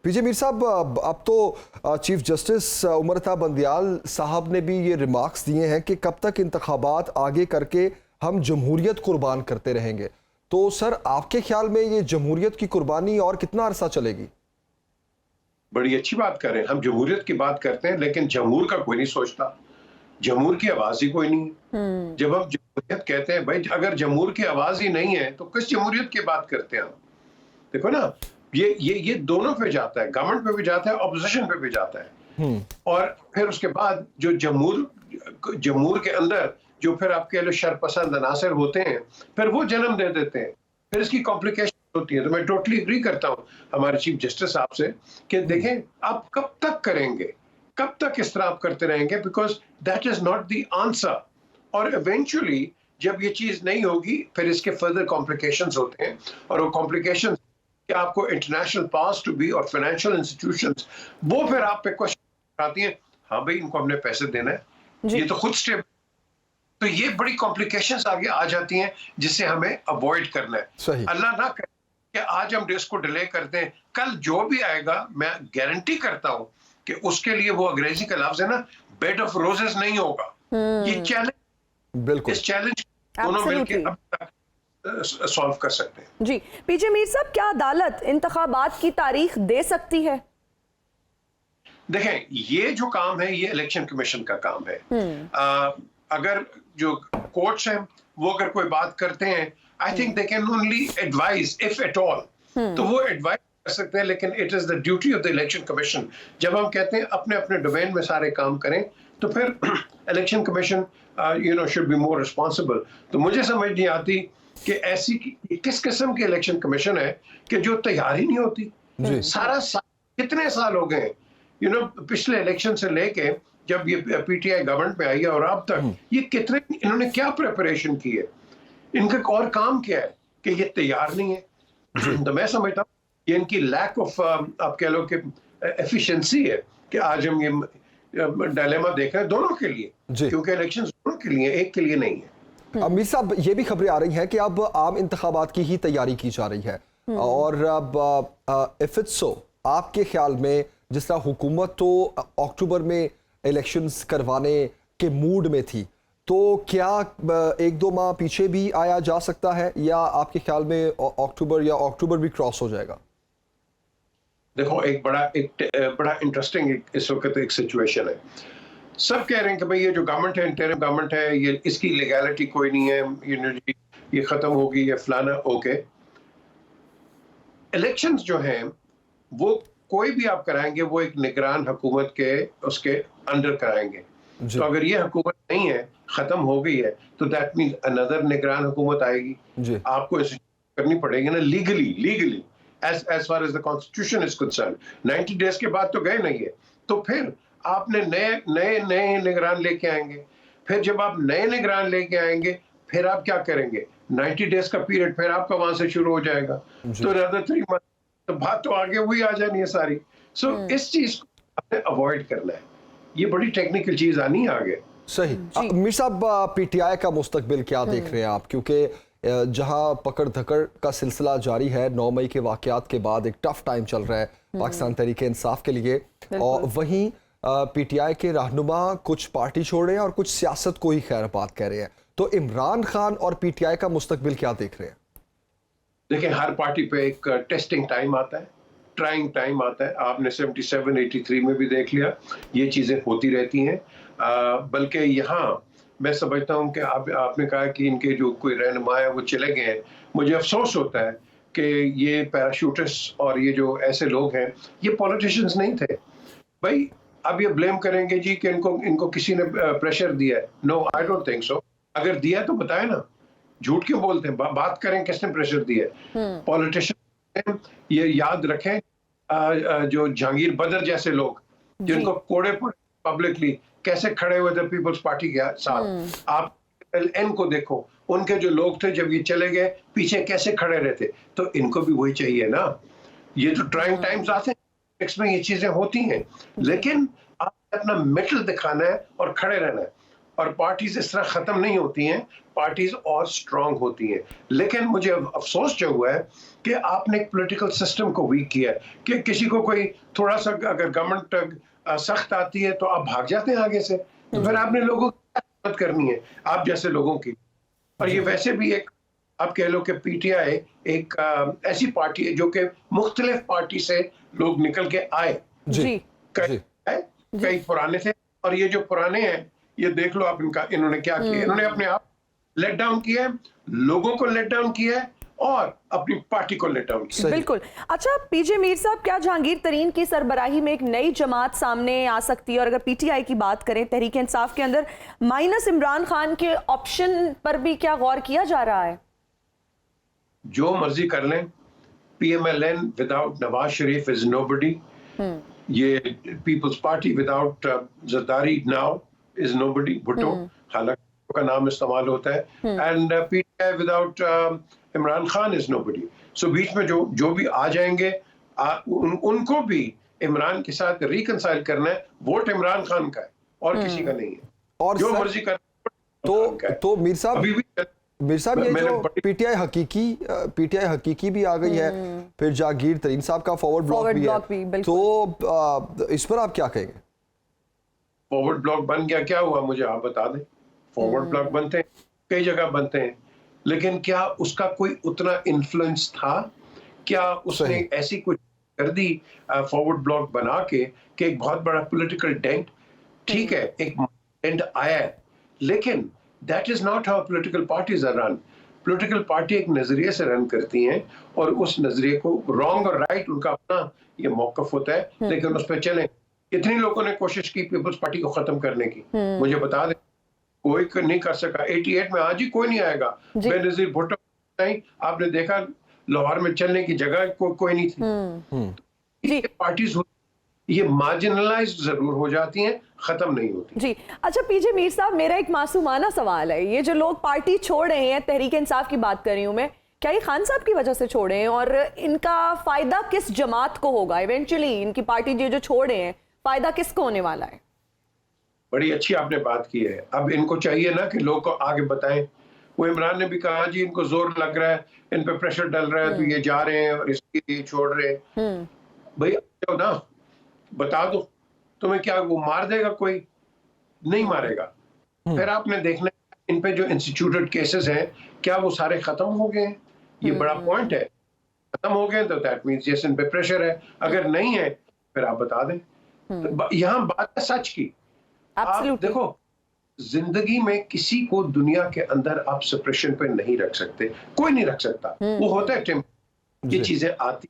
पीजे मीर साहब, अब तो चीफ जस्टिस उमर था बंदियाल साहब ने भी ये रिमार्क्स दिए हैं कि कब तक इंतखाबात आगे करके हम जमहूरियत कुर्बान करते रहेंगे। तो सर आपके ख्याल में ये जमहूरियत की कुर्बानी और कितना अरसा चलेगी?
बड़ी अच्छी बात कर रहे हैं, हम जमहूरियत की बात करते हैं लेकिन जमहूर का कोई नहीं सोचता, जमहूर की आवाज ही कोई नहीं। जब हम जमहूरियत कहते हैं, भाई अगर जमहूर की आवाज ही नहीं है तो किस जमहूरियत की बात करते हैं हम? देखो ना, ये दोनों पे जाता है, गवर्नमेंट पे भी जाता है, ऑपोजिशन पे भी जाता है। और फिर उसके बाद जो जमहूर के अंदर जो फिर आप कह लो शरपसंद अनासर होते हैं, फिर वो जन्म दे देते हैं, फिर इसकी कॉम्प्लिकेशन होती है। तो मैं टोटली एग्री करता हूँ हमारे चीफ जस्टिस साहब से कि देखें आप कब तक करेंगे, कब तक इस तरह आप करते रहेंगे, because that is not the answer. और इवेंचुअली जब ये चीज नहीं होगी फिर इसके फर्दर कॉम्प्लिकेशंस होते हैं, और वो कॉम्प्लिकेशंस कि आपको इंटरनेशनल पास टू बी और फाइनेंशियल इंस्टीट्यूशंस वो फिर आप पे क्वेश्चन आती हैं, हाँ भाई इनको हमने पैसे देना है, ये तो खुद स्टेबल, तो ये बड़ी कॉम्प्लिकेशंस आगे आ जाती हैं जिसे हमें अवॉइड करना है। अल्लाह ना करे कि आज हम इसको डिले करते हैं, कल जो भी आएगा मैं गारंटी करता हूं कि उसके लिए वो अंग्रेजी का लफ्ज है ना, बेड ऑफ रोजेस नहीं होगा। ये चैलेंज, बिल्कुल इस चैलेंज दोनों मिलकर अब तक सॉल्व कर सकते हैं।
जी पीजे मीर साहब, क्या अदालत इंतखाबात की तारीख दे सकती है?
देखें, ये जो काम है ये इलेक्शन कमीशन का काम है। अगर जो कोर्ट्स हैं वो अगर कोई बात करते हैं, I think they can only advise if at all, तो वो एडवाइस कर सकते हैं, लेकिन it is the duty of the election commission. जब हम कहते हैं अपने अपने डोमेन में सारे काम करें, तो फिर election commission should be more responsible. तो मुझे समझ नहीं आती कि ऐसी किस किस्म की इलेक्शन कमीशन है कि जो तैयार ही नहीं होती। सारा कितने साल हो गए पिछले इलेक्शन से लेके जब ये पीटीआई गवर्नमेंट में आई है और अब तक ये कितने, इन्होंने क्या प्रिपरेशन की है, इनका और काम क्या है कि ये तैयार नहीं है। तो मैं समझता हूँ ये इनकी लैक ऑफ आप कह लो कि एफिशिएंसी है कि आज हम ये डायलेमा देख रहे हैं दोनों के लिए, क्योंकि इलेक्शन दोनों के लिए, एक के लिए नहीं है।
अमीर साहब, ये भी खबरें आ रही हैं कि अब आम इंतखाबात की ही तैयारी की जा रही है, और अब इफ इट्स सो, आपके ख्याल में जिस तरह हुकूमत तो अक्टूबर में इलेक्शंस करवाने के मूड में थी, तो क्या 1-2 माह पीछे भी आया जा सकता है, या आपके ख्याल में अक्टूबर भी क्रॉस हो जाएगा?
देखो, एक बड़ा इंटरेस्टिंग इस वक्त एक सिचुएशन है। सब कह रहे हैं कि भाई ये जो गवर्नमेंट है, इंटरिम गवर्नमेंट है, ये इसकी लीगैलिटी कोई नहीं है, ये खत्म होगी, ये फलाना। ओके, इलेक्शंस जो हैं वो कोई भी आप कराएंगे वो एक निगरान हुकूमत के उसके अंडर कराएंगे। तो अगर ये हुकूमत नहीं है, खत्म हो गई है, तो दैट मींस अनदर निगरान हुकूमत आएगी। आपको ऐसे करनी पड़ेगी ना legally as far as the constitution is concerned। 90 days के बाद तो गए नहीं है, तो फिर आपने नए निगरान लेके आएंगे। फिर जब आप नए निगरान लेके आएंगे, फिर आप क्या करेंगे? 90 डेज का पीरियड फिर आपका वहां से शुरू हो जाएगा, तो another 3 months, तो बात तो आगे हुई आ जानी है सारी। सो इस चीज को आपने अवॉइड करना है, ये बड़ी टेक्निकल चीज आनी है आगे।
सही। मीर साहब, पीटीआई का मुस्तकबिल क्या देख रहे हैं आप? क्योंकि जहां पकड़ धकड़ का सिलसिला जारी है, 9 मई के वाकयात के बाद एक टफ टाइम चल रहा है पाकिस्तान तहरीक इंसाफ के लिए, और वहीं पीटीआई के रहनुमा कुछ पार्टी छोड़ रहे हैं और कुछ सियासत को ही खैर बात कह रहे हैं। तो इमरान खान और पीटीआई का मुस्तकबिल क्या देख रहे हैं?
देखिए, हर पार्टी पे एक टेस्टिंग टाइम आता है, ट्राइंग टाइम आता है। आपने 77-83 में भी देख लिया, ये चीजें होती रहती हैं। बल्कि यहाँ मैं समझता हूँ कि आपने कहा कि इनके जो कोई रहनुमा है वो चले गए हैं। मुझे अफसोस होता है कि ये पैराशूटिस्ट और ये जो ऐसे लोग हैं, ये पॉलिटिशियंस नहीं थे। भाई, अब ये ब्लेम करेंगे जी कि इनको किसी ने प्रेशर दिया है। No, I don't think so. अगर दिया तो बताए ना, झूठ क्यों बोलते हैं? बात करें किसने प्रेशर दिया है। पॉलिटिशियन ये याद रखें, जो जहांगीर बदर जैसे लोग जिनको कोड़े पर पब्लिकली कैसे खड़े हुए थे पीपल्स पार्टी के साथ। आप एन को देखो, उनके जो लोग थे जब ये चले गए पीछे कैसे खड़े रहते। तो इनको भी वही चाहिए ना। ये तो ट्राइंग टाइम्स आते हैं, इसमें ये चीजें होती हैं, लेकिन आपने अपना मेटल दिखाना है और खड़े रहना है। और पार्टीज इस तरह खत्म नहीं होती हैं, पार्टीज और स्ट्रांग होती हैं। लेकिन मुझे अफसोस जो हुआ है कि आपने एक पॉलिटिकल सिस्टम को वीक किया है कि किसी को कोई थोड़ा सा अगर गवर्नमेंट सख्त आती है तो आप भाग जाते हैं आगे से। तो फिर आपने लोगों की मदद करनी है, आप जैसे लोगों की। और ये वैसे भी एक आप कह लो कि पीटीआई एक ऐसी पार्टी है जो कि मुख्तलिफ पार्टी से लोग निकल के आए। कई पुराने थे, और ये जो पुराने हैं ये देख लो आप इन्होंने क्या किया। इन्होंने अपने आप लेट डाउन किया है, लोगों को लेट डाउन किया है और अपनी पार्टी को लेट डाउन किया।
बिल्कुल। अच्छा, पीजे मीर साहब, क्या जहांगीर तरीन की सरबराही में एक नई जमात सामने आ सकती है? और अगर पीटीआई की बात करें, तहरीक इंसाफ के अंदर माइनस इमरान खान के ऑप्शन पर भी क्या गौर किया जा रहा है?
जो मर्जी कर लें, PMLN without Nawaz Sharif is nobody. ये Peoples Party without Zardari now is nobody. Bhutto हालांकि का नाम इस्तेमाल होता है, and PTI without Imran Khan is nobody. So बीच में जो भी आ जाएंगे, उनको भी इमरान के साथ रिकंसाइल करना है। वोट इमरान खान का है और किसी का नहीं है।
और
जो मर्जी कर
तो मीर साहब, ये जो पीटीआई हकीकी भी आ गई है, फिर जहांगीर तरीन साहब का फॉरवर्ड ब्लॉक भी है, तो इस पर आप क्या कहेंगे?
फॉरवर्ड ब्लॉक बन गया, क्या हुआ मुझे आप बता दें। फॉरवर्ड ब्लॉक बनते हैं, कई जगह बनते हैं, लेकिन क्या उसका कोई उतना इन्फ्लुएंस था? क्या उसने ऐसी कुछ कर दी फॉरवर्ड ब्लॉक बना के कि एक बहुत बड़ा पॉलिटिकल डेंट, ठीक है, एक डेंट आया है, लेकिन that is not how political parties are run. Political party एक नजरिए से रन करती हैं और उस नजरिए को रॉन्ग और राइट उनका अपना ये मौकफ होता है, लेकिन उस पर चलें। इतनी लोगों ने कोशिश की पीपल्स पार्टी को खत्म करने की, मुझे बता दें कोई नहीं कर सका। 88 में आज ही कोई नहीं आएगा। बेनजीर भुट्टो नहीं, आपने देखा लाहौर में चलने की जगह कोई नहीं थी। ये पार्टीज ये मार्जिनलाइज जरूर हो जाती हैं, खत्म नहीं होती।
जी अच्छा पीजे मीर साहब, मेरा एक मासूमाना सवाल है, ये जो लोग पार्टी छोड़ रहे हैं, तहरीक इंसाफ की बात कर रही हूं मैं, क्या ये खान साहब की वजह से छोड़ रहे हैं और इनका फायदा किस जमात को होगा इवेंचुअली? इनकी पार्टी जो छोड़ रहे हैं, फायदा किसको होने वाला है?
बड़ी अच्छी आपने बात की है। अब इनको चाहिए ना कि लोग को आगे बताएं। वो इमरान ने भी कहा जी इनको जोर लग रहा है, इन पे प्रेशर डल रहा है, तो ये जा रहे हैं और इसके लिए छोड़ रहे हैं। भाई ना बता दो, तुम्हें क्या वो मार देगा? कोई नहीं मारेगा। फिर आपने देखना इन पे जो इंस्टीट्यूटेड केसेस हैं, क्या वो सारे खत्म हो गए हैं? ये बड़ा पॉइंट है। खत्म हो गए तो दैट मींस यस इन पे प्रेशर है, अगर नहीं है फिर आप बता दें। यहाँ बात है सच की। आप देखो जिंदगी में किसी को दुनिया के अंदर आप सप्रेशन पे नहीं रख सकते, कोई नहीं रख सकता। वो होता है ये चीजें आती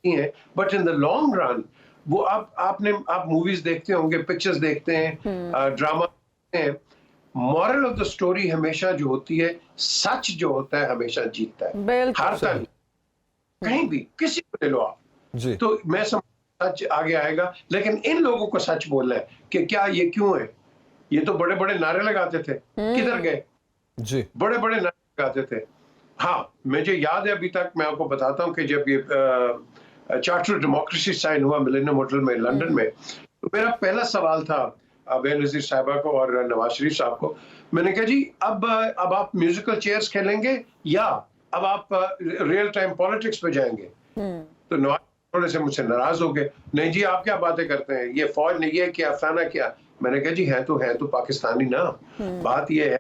हैं, but in the long run वो आप मूवीज देखते होंगे, पिक्चर्स देखते हैं, ड्रामा देखते हैं, मॉरल ऑफ द स्टोरी हमेशा जो होती है, सच जो होता है हमेशा जीतता है, हारता नहीं। कहीं भी किसी को ले लो आप, तो मैं समझ सच आगे आएगा। लेकिन इन लोगों को सच बोलना है कि क्या ये क्यों है। ये तो बड़े बड़े नारे लगाते थे, किधर गए? जी बड़े बड़े नारे लगाते थे। हाँ मुझे याद है, अभी तक मैं आपको बताता हूँ कि जब ये चार्टर डेमोक्रेसी साइन हुआ मिलेनियम होटल में लंदन में, तो मेरा पहला सवाल था बेनजीर साहिबा को और नवाज शरीफ साहब को। मैंने कहा जी अब आप म्यूजिकल चेयर्स खेलेंगे या अब आप रियल टाइम पॉलिटिक्स पे जाएंगे? तो नवाज थोड़े से मुझसे नाराज हो गए, नहीं जी आप क्या बातें करते हैं, ये फौज ने ये किया, फलाना किया। मैंने कहा जी है तो पाकिस्तानी ना। बात ये है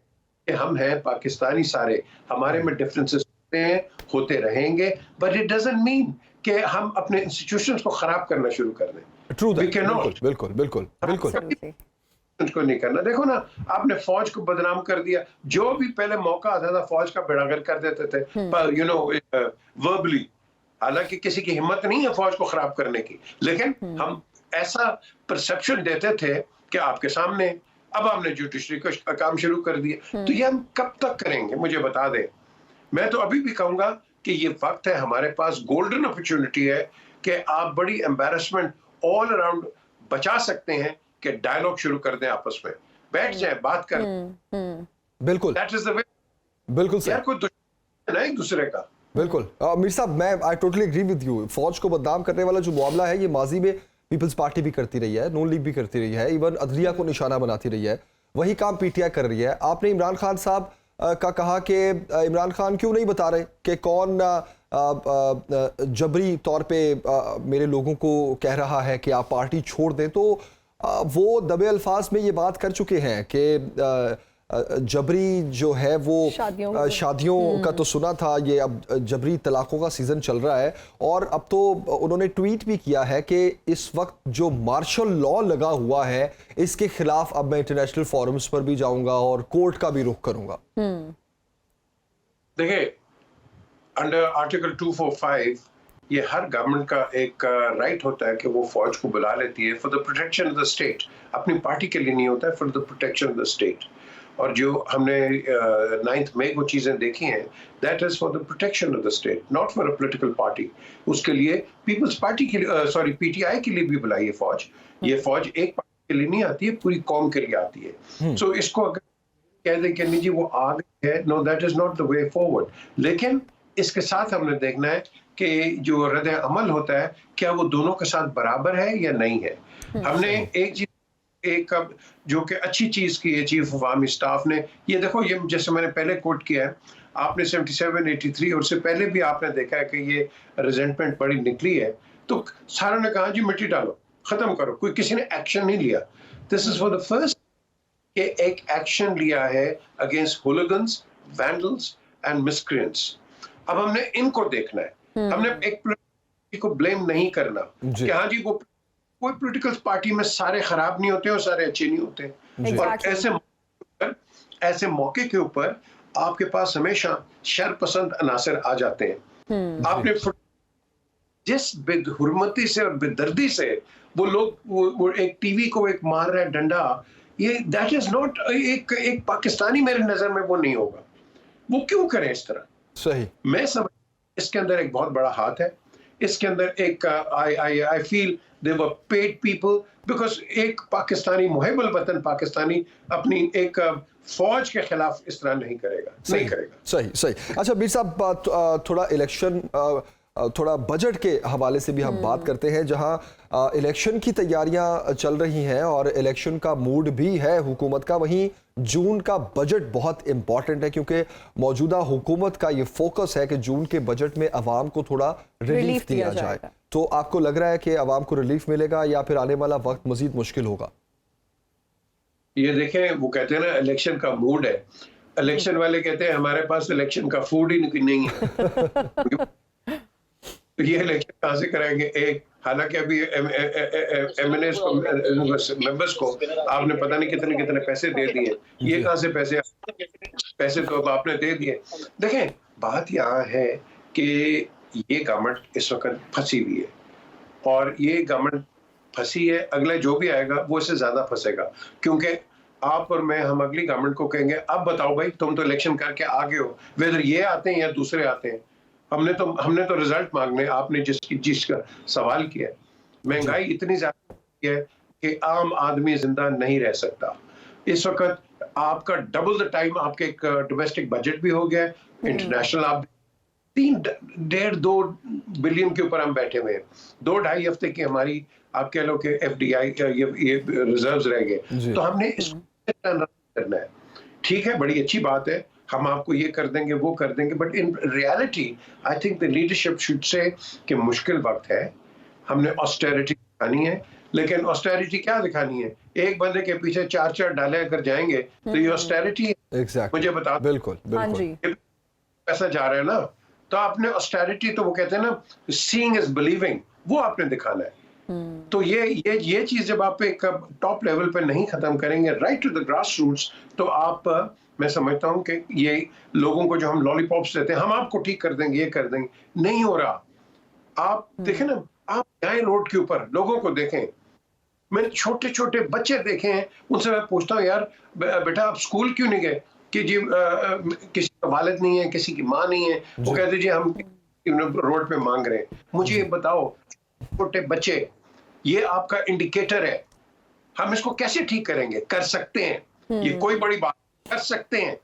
कि हम हैं पाकिस्तानी सारे, हमारे में डिफरेंसेस होते रहेंगे, बट इट डजंट मीन कि हम अपने इंस्टीट्यूशंस को खराब करना शुरू कर दें। ट्रू दैट, बिल्कुल बिल्कुल बिल्कुल को नहीं करना। देखो ना, आपने फौज को बदनाम कर दिया। जो भी पहले मौका आता था फौज का बेड़ागर कर देते थे, यू नो वर्बली। हालांकि किसी की हिम्मत नहीं है फौज को खराब करने की, लेकिन हम ऐसा परसेप्शन देते थे कि आपके सामने। अब आपने जुडिशरी का काम शुरू कर दिया, तो ये हम कब तक करेंगे? मुझे बता दें। मैं तो अभी भी कहूंगा कि ये वक्त है, हमारे पास गोल्डन अपॉर्चुनिटी है कि आप बड़ी एम्बैरेसमेंट ऑल अराउंड बचा सकते हैं कि डायलॉग शुरू कर दें, आपस में बैठ जाए, बात कर।
बिल्कुल
दैट इज द वे।
बिल्कुल
यार कोई दुश्मन है एक दूसरे का।
बिल्कुल मीर साहब, मैं I totally agree with you. फौज को बदनाम करने वाला जो मामला है, ये माजी में पीपल्स पार्टी भी करती रही है, नून लीग भी करती रही है, इवन अदलिया को निशाना बनाती रही है। वही काम पीटीआई कर रही है। आपने इमरान खान साहब का कहा कि इमरान खान क्यों नहीं बता रहे कि कौन जबरी तौर पे मेरे लोगों को कह रहा है कि आप पार्टी छोड़ दें। तो वो दबे अल्फाज में ये बात कर चुके हैं कि जबरी जो है वो शादियों का तो सुना था, ये अब जबरी तलाकों का सीजन चल रहा है। और अब तो उन्होंने ट्वीट भी किया है कि इस वक्त जो मार्शल लॉ लगा हुआ है, इसके खिलाफ अब मैं इंटरनेशनल फोरम्स पर भी जाऊंगा और कोर्ट का भी रुख करूंगा।
देखिए, अंडर आर्टिकल 245 ये हर गवर्नमेंट का एक राइट होता है कि वो फौज को बुला लेती है for the protection of the state. अपनी पार्टी के लिए नहीं होता है, for the protection of the state. और जो हमने 9 मई को चीजें देखी हैं, that is for the protection of the state, not for a political party. उसके लिए पीपल्स पार्टी के लिए पीटीआई के लिए भी बुलाई है फौज। ये फौज एक पार्टी के लिए नहीं आती है, पूरी कौम के लिए आती है। सो इसको अगर कह दें कि नहीं जी वो आ गई है, know that is not the way forward. लेकिन इसके साथ हमने देखना है कि जो रद्द अमल होता है, क्या वो दोनों के साथ बराबर है या नहीं है। हमने एक जो कि अच्छी चीज की है चीफ ऑफ आर्मी स्टाफ ने, ये देखो, ये जैसे मैंने पहले कोट किया है, आपने 77, 83 और उससे पहले भी आपने देखा है कि ये रिजेंटमेंट बड़ी निकली है, तो सारों ने कहा जी मिट्टी डालो, खत्म करो। कोई किसी ने एक्शन नहीं लिया। This is for the first कि एक एक्शन लिया है अगेंस्ट हुलिगन्स, वैंडल्स एंड मिसक्रिएंट्स। अब हमने इनको देखना है। हमने एक पार्टी को ब्लेम नहीं करना कि हाँ जी वो कोई पॉलिटिकल पार्टी में सारे खराब नहीं होते और सारे अच्छे नहीं होते। और ऐसे मौके के ऊपर आपके पास हमेशा शर पसंद अनासर आ जाते हैं। आपने जिस बेहुरमती से और बेदर्दी से वो लोग वो एक टीवी को एक मार रहा है डंडा, ये दैट इज नॉट एक पाकिस्तानी, मेरे नजर में वो नहीं होगा। वो क्यों करें इस तरह?
सही,
मैं समझ इसके अंदर एक बहुत बड़ा हाथ है। इसके अंदर एक I feel they were paid people because एक पाकिस्तानी मुहिब्बुल वतन पाकिस्तानी अपनी एक फौज के खिलाफ इस तरह नहीं करेगा, नहीं करेगा।
सही सही। अच्छा मीर साहब, थोड़ा इलेक्शन, थोड़ा बजट के हवाले से भी हम बात करते हैं, जहां इलेक्शन की तैयारियां चल रही हैं और इलेक्शन का मूड भी है हुकूमत का। वहीं जून का बजट बहुत इंपॉर्टेंट है क्योंकि मौजूदा हुकूमत का ये फोकस है कि जून के बजट में अवाम को थोड़ा रिलीफ दिया जाए। तो आपको लग रहा है कि अवाम को रिलीफ मिलेगा या फिर आने वाला वक्त मजीद मुश्किल होगा?
ये देखें, वो कहते हैं ना इलेक्शन का मूड है, इलेक्शन वाले कहते हैं हमारे पास इलेक्शन का फूड ही नहीं है। ये इलेक्शन कहाँ से कराएंगे? एक हालांकि अभी एमएनएस को, मेंबर्स को आपने पता नहीं कितने कितने पैसे दे दिए, ये कहाँ से पैसे तो अब आपने दे दिए। देखें, बात यहाँ है कि ये गवर्नमेंट इस वक्त फंसी हुई है और ये गवर्नमेंट फंसी है, अगले जो भी आएगा वो इससे ज्यादा फंसेगा क्योंकि आप और मैं, हम अगली गवर्नमेंट को कहेंगे अब बताओ भाई तुम तो इलेक्शन करके आगे हो, वेदर ये आते हैं या दूसरे आते हैं, हमने तो रिजल्ट मांगने, आपने जिसका सवाल किया। महंगाई इतनी ज्यादा है कि आम आदमी जिंदा नहीं रह सकता। इस वक्त आपका डबल द टाइम आपके एक डोमेस्टिक बजट भी हो गया, इंटरनेशनल आप 3.5-2 बिलियन के ऊपर हम बैठे हुए हैं। 2-2.5 हफ्ते की हमारी आप कह लो कि एफडीआई ये रिजर्व्स रह गए, तो हमने इसको करना है। ठीक है, बड़ी अच्छी बात है, हम आपको ये कर देंगे वो कर देंगे, but in reality I think the leadership should say कि मुश्किल वक्त है, हमने ऑस्टेरिटी दिखानी है। लेकिन ऑस्टेरिटी क्या दिखानी है? एक बंदे के पीछे 4-4 डाले अगर जाएंगे तो ये ऑस्टेरिटी है। मुझे बता,
बिल्कुल बिल्कुल
पैसा जा रहा है ना, तो आपने ऑस्टेरिटी, तो वो कहते हैं ना सीइंग इज बिलीविंग, वो आपने दिखाना है। तो ये चीज जब आप एक टॉप लेवल पे नहीं खत्म करेंगे, right to the grass roots, तो आप, मैं समझता हूं कि ये लोगों को जो हम लॉलीपॉप्स देते हैं, हम आपको ठीक कर देंगे, ये कर देंगे, नहीं हो रहा। आप देखें ना, आप जाएं रोड के ऊपर, लोगों को देखें। मैंने छोटे छोटे बच्चे देखे हैं, उनसे मैं पूछता हूँ यार बेटा आप स्कूल क्यों नहीं गए? कि जी किसी का वालिद नहीं है, किसी की माँ नहीं है, वो कहते जी हम रोड पे मांग रहे हैं। मुझे ये बताओ, छोटे बच्चे, ये आपका इंडिकेटर है, हम इसको कैसे ठीक करेंगे? कर सकते हैं, ये कोई बड़ी बात, कर सकते हैं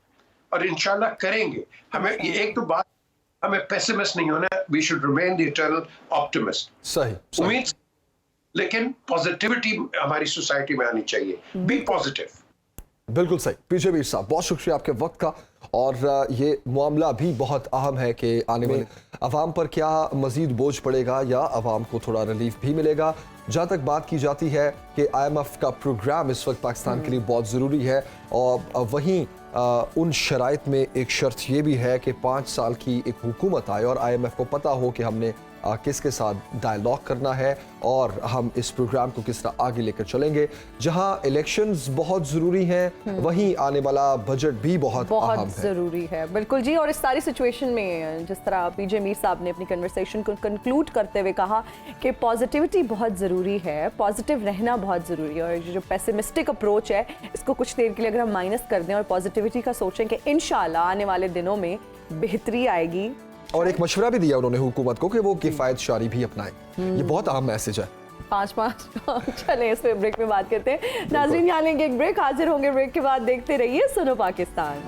और इंशाल्लाह करेंगे। हमें एक तो बात, हमें पेसिमिस्ट नहीं होना, we should remain the eternal optimist.
सही,
उम्मीद, लेकिन पॉजिटिविटी हमारी सोसाइटी में आनी चाहिए, बी पॉजिटिव।
बिल्कुल सही। पीछे मीर साहब, बहुत शुक्रिया आपके वक्त का। और ये मामला भी बहुत अहम है कि आने वाले अवाम पर क्या मजीद बोझ पड़ेगा या अवाम को थोड़ा रिलीफ भी मिलेगा। जहाँ तक बात की जाती है कि IMF का प्रोग्राम इस वक्त पाकिस्तान के लिए बहुत ज़रूरी है, और वहीं उन शराइत में एक शर्त ये भी है कि 5 साल की एक हुकूमत आए और IMF को पता हो कि हमने किसके साथ डायलॉग करना है और हम इस प्रोग्राम को किस तरह आगे लेकर चलेंगे। जहां इलेक्शंस बहुत ज़रूरी हैं, वहीं आने वाला बजट भी बहुत अहम है,
ज़रूरी है। बिल्कुल जी। और इस सारी सिचुएशन में जिस तरह पीजे मीर साहब ने अपनी कन्वर्सेशन को कंक्लूड करते हुए कहा कि पॉजिटिविटी बहुत ज़रूरी है, पॉजिटिव रहना बहुत ज़रूरी है, और जो पेसिमिस्टिक अप्रोच है इसको कुछ देर के लिए अगर हम माइनस कर दें और पॉजिटिविटी का सोचें कि इंशाल्लाह आने वाले दिनों में बेहतरी आएगी। और
एक मशवरा भी दिया उन्होंने हुकूमत को कि वो किफ़ायत शारी भी अपनाए। ये बहुत अहम मैसेज है।
5-5 चलें, इस पे ब्रेक में बात करते हैं। नाज़रीन, यहाँ लेंगे एक ब्रेक, हाजिर होंगे ब्रेक के बाद। देखते रहिए सुनो पाकिस्तान।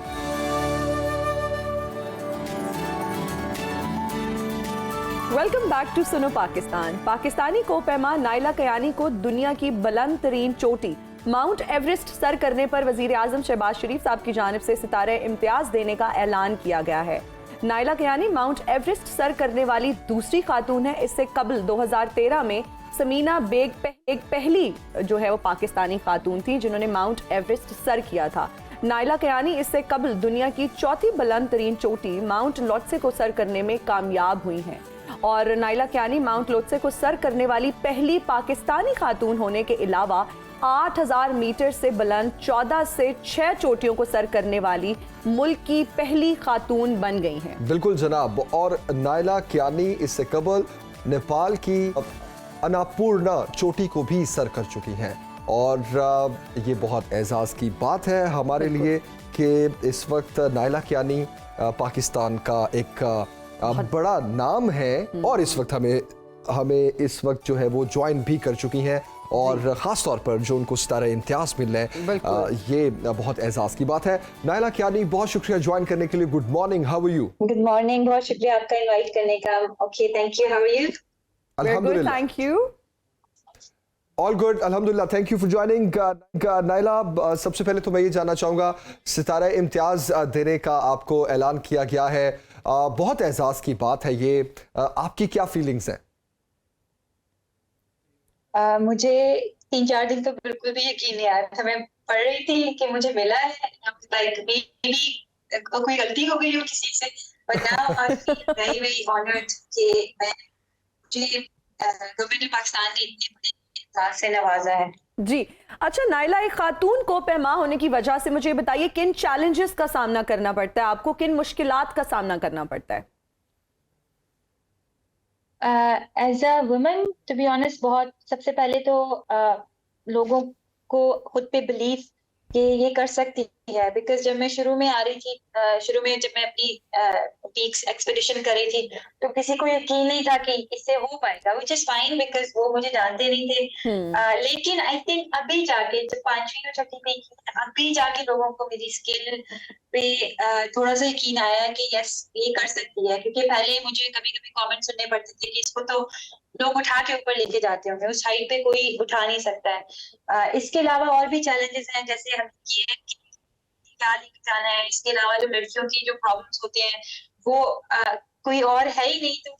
वेलकम बैक टू सुनो पाकिस्तान। पाकिस्तानी कोपैमा नाइला कयानी को दुनिया की बुलंद तरीन चोटी माउंट एवरेस्ट सर करने पर वजीर आजम शहबाज शरीफ साहब की जानिब से सितारे इम्तियाज देने का ऐलान किया गया है। Naila Kayani mount Everest sir करने वाली दूसरी खातून है। इससे कबल 2013 में समीना बेग एक पहली जो है वो पाकिस्तानी खातून थी जिन्होंने माउंट एवरेस्ट सर किया था। नाइला कयानी इससे कबल दुनिया की चौथी बुलंद तरीन चोटी माउंट लोत्से को सर करने में कामयाब हुई हैं। और नाइला कियानी माउंट लोत्से को सर करने वाली पहली पाकिस्तानी खातून होने के अलावा 8000 मीटर से बुलंद 14 से 6 चोटियों को सर करने वाली मुल्क की पहली खातून बन गई हैं।
बिल्कुल जनाब। और नाइला कियानी इससे कबल नेपाल की अन्नपूर्णा चोटी को भी सर कर चुकी हैं और ये बहुत एजाज़ की बात है हमारे लिए कि इस वक्त नाइला कियानी पाकिस्तान का एक बड़ा नाम है और इस वक्त हमें इस वक्त जो है वो ज्वाइन भी कर चुकी हैं और ख़ास तौर पर जो उनको सितारा इम्तियाज़ मिल रहे हैं ये बहुत एजाज़ की बात है। नाइला कियानी, बहुत शुक्रिया ज्वाइन करने के लिए। Good morning, how are you?
Good morning, बहुत शुक्रिया आपका इनवाइट करने का। Okay, thank you, how are you?
अल्हम्दुलिल्लाह,
थैंक यू।
ऑल गुड, अल्हम्दुलिल्लाह, thank you for joining. Naila, सबसे पहले तो मैं ये जानना चाहूँगा, सितारा इम्तियाज़ देने का आपको ऐलान किया गया है, बहुत एजाज़ की बात है ये, आपकी क्या फीलिंग्स हैं?
मुझे 3-4 दिन तो बिल्कुल भी यकीन नहीं आया था। मैं पढ़ रही थी कि मुझे मिला है, लाइक मेबी कोई गलती हो गई हो किसी से, but now I feel very very honoured कि मुझे गवर्नमेंट पाकिस्तान ने इतने बड़े एहसास से नवाजा है।
जी, अच्छा नाइला, एक खातून को पैमा होने की वजह से मुझे बताइए किन चैलेंजेस का सामना करना पड़ता है आपको, किन मुश्किलात का सामना करना पड़ता है?
As a woman to be honest, बहुत सबसे पहले तो लोगों को खुद पे बिलीव कि ये कर सकती है, बिकॉज जब मैं शुरू में आ रही थी, शुरू में जब मैं अपनी पीक्स एक्सपेडिशन कर रही थी तो किसी को यकीन नहीं था कि इससे हो पाएगा, व्हिच इज फाइन बिकॉज वो मुझे जानते नहीं थे। लेकिन आई थिंक अभी जाके जब 5वीं और 6वीं में अभी जाके लोगों को मेरी स्किल पे थोड़ा सा यकीन आया कि यस ये कर सकती है, क्योंकि पहले मुझे कभी कभी कमेंट सुनने पड़ते थे कि इसको तो लोग उठा के ऊपर लेके जाते होंगे, उस हाइट पे कोई उठा नहीं सकता है। इसके अलावा और भी चैलेंजेस हैं, जैसे हम ये क्या लेके जाना है, इसके अलावा जो लड़कियों की जो प्रॉब्लम्स होते हैं वो कोई और है ही नहीं, तो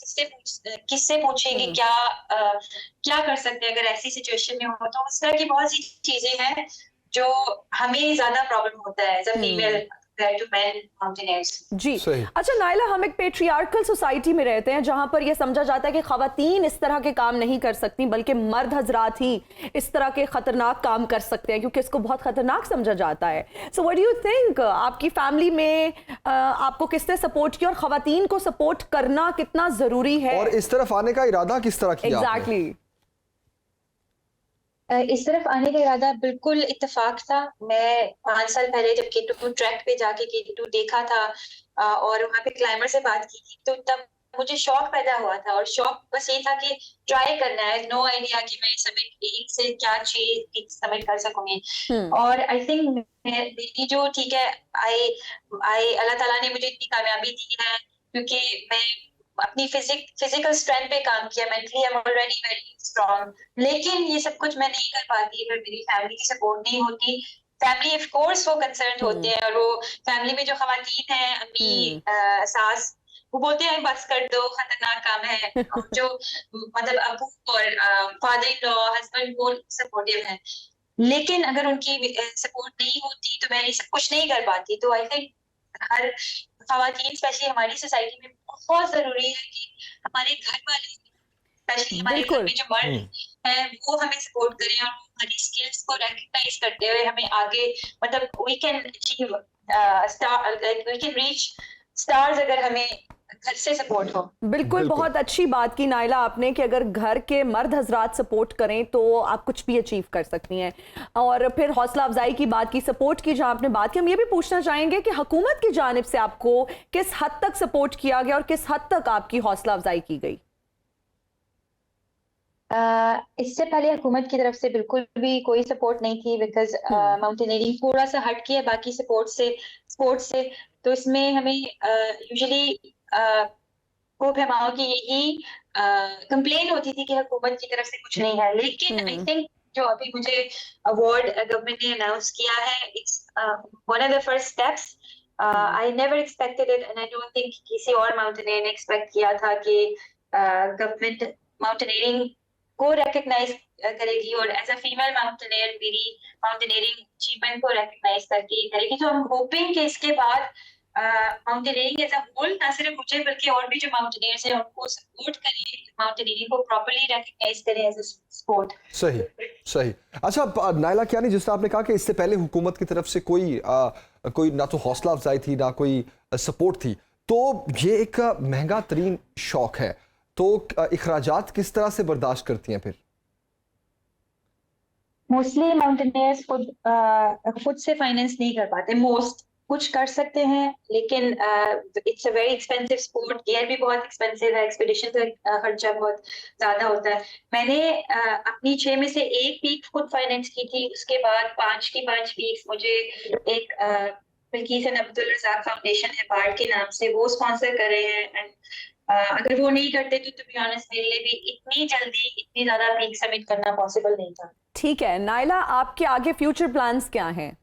किससे पूछेंगे क्या कर सकते हैं अगर ऐसी सिचुएशन में हो। तो उस तरह की बहुत सी चीजें हैं जो हमें ज्यादा प्रॉब्लम होता है as a female to men mountaineers.
जी, अच्छा नाइला, हम एक पेट्रियार्कल सोसाइटी में रहते हैं जहां पर यह समझा जाता है कि खवातीन इस तरह के काम नहीं कर सकती, बल्कि मर्द हजरात ही इस तरह के खतरनाक काम कर सकते हैं क्योंकि इसको बहुत खतरनाक समझा जाता है। So what do you think, आपकी फैमिली में आपको किसने सपोर्ट किया और खवातीन को सपोर्ट करना कितना जरूरी है,
और इस तरफ आने का इरादा किस तरह किया?
एग्जैक्टली
इस तरफ आने का इरादा बिल्कुल इत्तेफाक था। मैं 5 साल पहले जब K2 ट्रैक पे जाके K2 देखा था और वहाँ पे क्लाइंबर से बात की थी, तो तब मुझे शौक पैदा हुआ था, और शौक बस ये था कि ट्राई करना है, नो आइडिया कि मैं समिट 1 से क्या 6 समिट कर सकूंगी। और आई थिंक मेरी जो ठीक है अल्लाह ताला ने मुझे इतनी कामयाबी दी है क्योंकि मैं अपनी फिजिकल स्ट्रेंथ पे काम किया, mentally I am already very strong, लेकिन ये सब कुछ मैं नहीं कर पाती अगर मेरी फैमिली की सपोर्ट नहीं होती। फैमिली ऑफ कोर्स वो कंसर्न होते हैं, और वो फैमिली में जो खवातीन हैं, अम्मी सास, वो बोलते हैं बस कर दो, खतरनाक काम है। जो मतलब अबू और फादर इन लॉ, हस्बैंड, वो सपोर्टिव हैं, लेकिन अगर उनकी सपोर्ट नहीं होती तो मैं ये सब कुछ नहीं कर पाती। तो आई थिंक हर खवातीन स्पेशली हमारी सोसाइटी में बहुत जरूरी है कि हमारे घर वाले, स्पेशली हमारे घर में जो मर्द हैं, वो हमें सपोर्ट करें और हमारी स्किल्स को रिकॉग्नाइज करते हुए हमें आगे, मतलब we can achieve we can reach stars अगर हमें घर से सपोर्ट हो।
बिल्कुल, बहुत अच्छी बात की नाइला आपने कि अगर घर के मर्द हजरात सपोर्ट करें तो आप कुछ भी अचीव कर सकती हैं। और फिर हौसला अफजाई की बात की, सपोर्ट की जहां आपने बात की, हम ये भी पूछना चाहेंगे कि हुकूमत की जानिब से आपको किस हद तक सपोर्ट किया गया और किस हद तक आपकी हौसला अफजाई की गई?
इससे पहले हुकूमत की तरफ से बिल्कुल भी कोई सपोर्ट नहीं थी, बिकॉज माउंटेनियरिंग थोड़ा सा हट के है बाकी स्पोर्ट्स से, तो इसमें हमें यूजुअली को फहमाओ कि यही कंप्लेन होती थी कि हुकूमत की तरफ से कुछ नहीं है। लेकिन आई थिंक जो अभी मुझे अवार्ड गवर्नमेंट ने अनाउंस किया है, it's one of the first steps. I never expected it and I don't think किसी और माउंटेनियर ने एक्सपेक्ट किया था कि गवर्नमेंट माउंटेनियरिंग को रिकॉग्नाइज करेगी और एज अ फीमेल माउंटेनियर मेरी माउंटेनियरिंग अचीवमेंट को रिकॉग्नाइज करेगी। तो हम होपिंग कि इसके बाद माउंटेनियरिंग एज अ होल, ना सिर्फ मुझे बल्कि और भी जो माउंटेनियर्स हैं उनको सपोर्ट करें, माउंटेनियरिंग को प्रॉपर्ली रिकॉग्नाइज करें एज अ स्पोर्ट।
सही सही। अच्छा नायला कियानी, जिस तरह आपने कहा कि इससे पहले हुकूमत की तरफ से कोई ना तो हौसला अफजाई थी ना कोई सपोर्ट थी, तो ये एक महंगा तरीन शौक है, तो इखराजात किस तरह से बर्दाश्त करती हैं फिर?
मोस्टली माउंटेनियर्स खुद से फाइनेंस नहीं कर पाते। मोस्ट कुछ कर सकते हैं लेकिन it's a very expensive sport, gear भी बहुत एक्सपेंसिव है, एक्सपीडिशन का खर्चा बहुत ज्यादा होता है। मैंने अपनी 6 में से 1 वीक खुद फाइनेंस की थी, उसके बाद 5 की 5 वीक्स मुझे एक बिल्किस एंड अब्दुल रज़ाक फाउंडेशन है बार्ड के नाम से, वो स्पॉन्सर कर रहे हैं। एंड अगर वो नहीं करते तो बी ऑनेस्ट मेरे लिए भी इतनी जल्दी इतनी ज्यादा पीक सबमिट करना पॉसिबल नहीं था।
ठीक है नायला, आपके आगे फ्यूचर प्लान्स क्या हैं?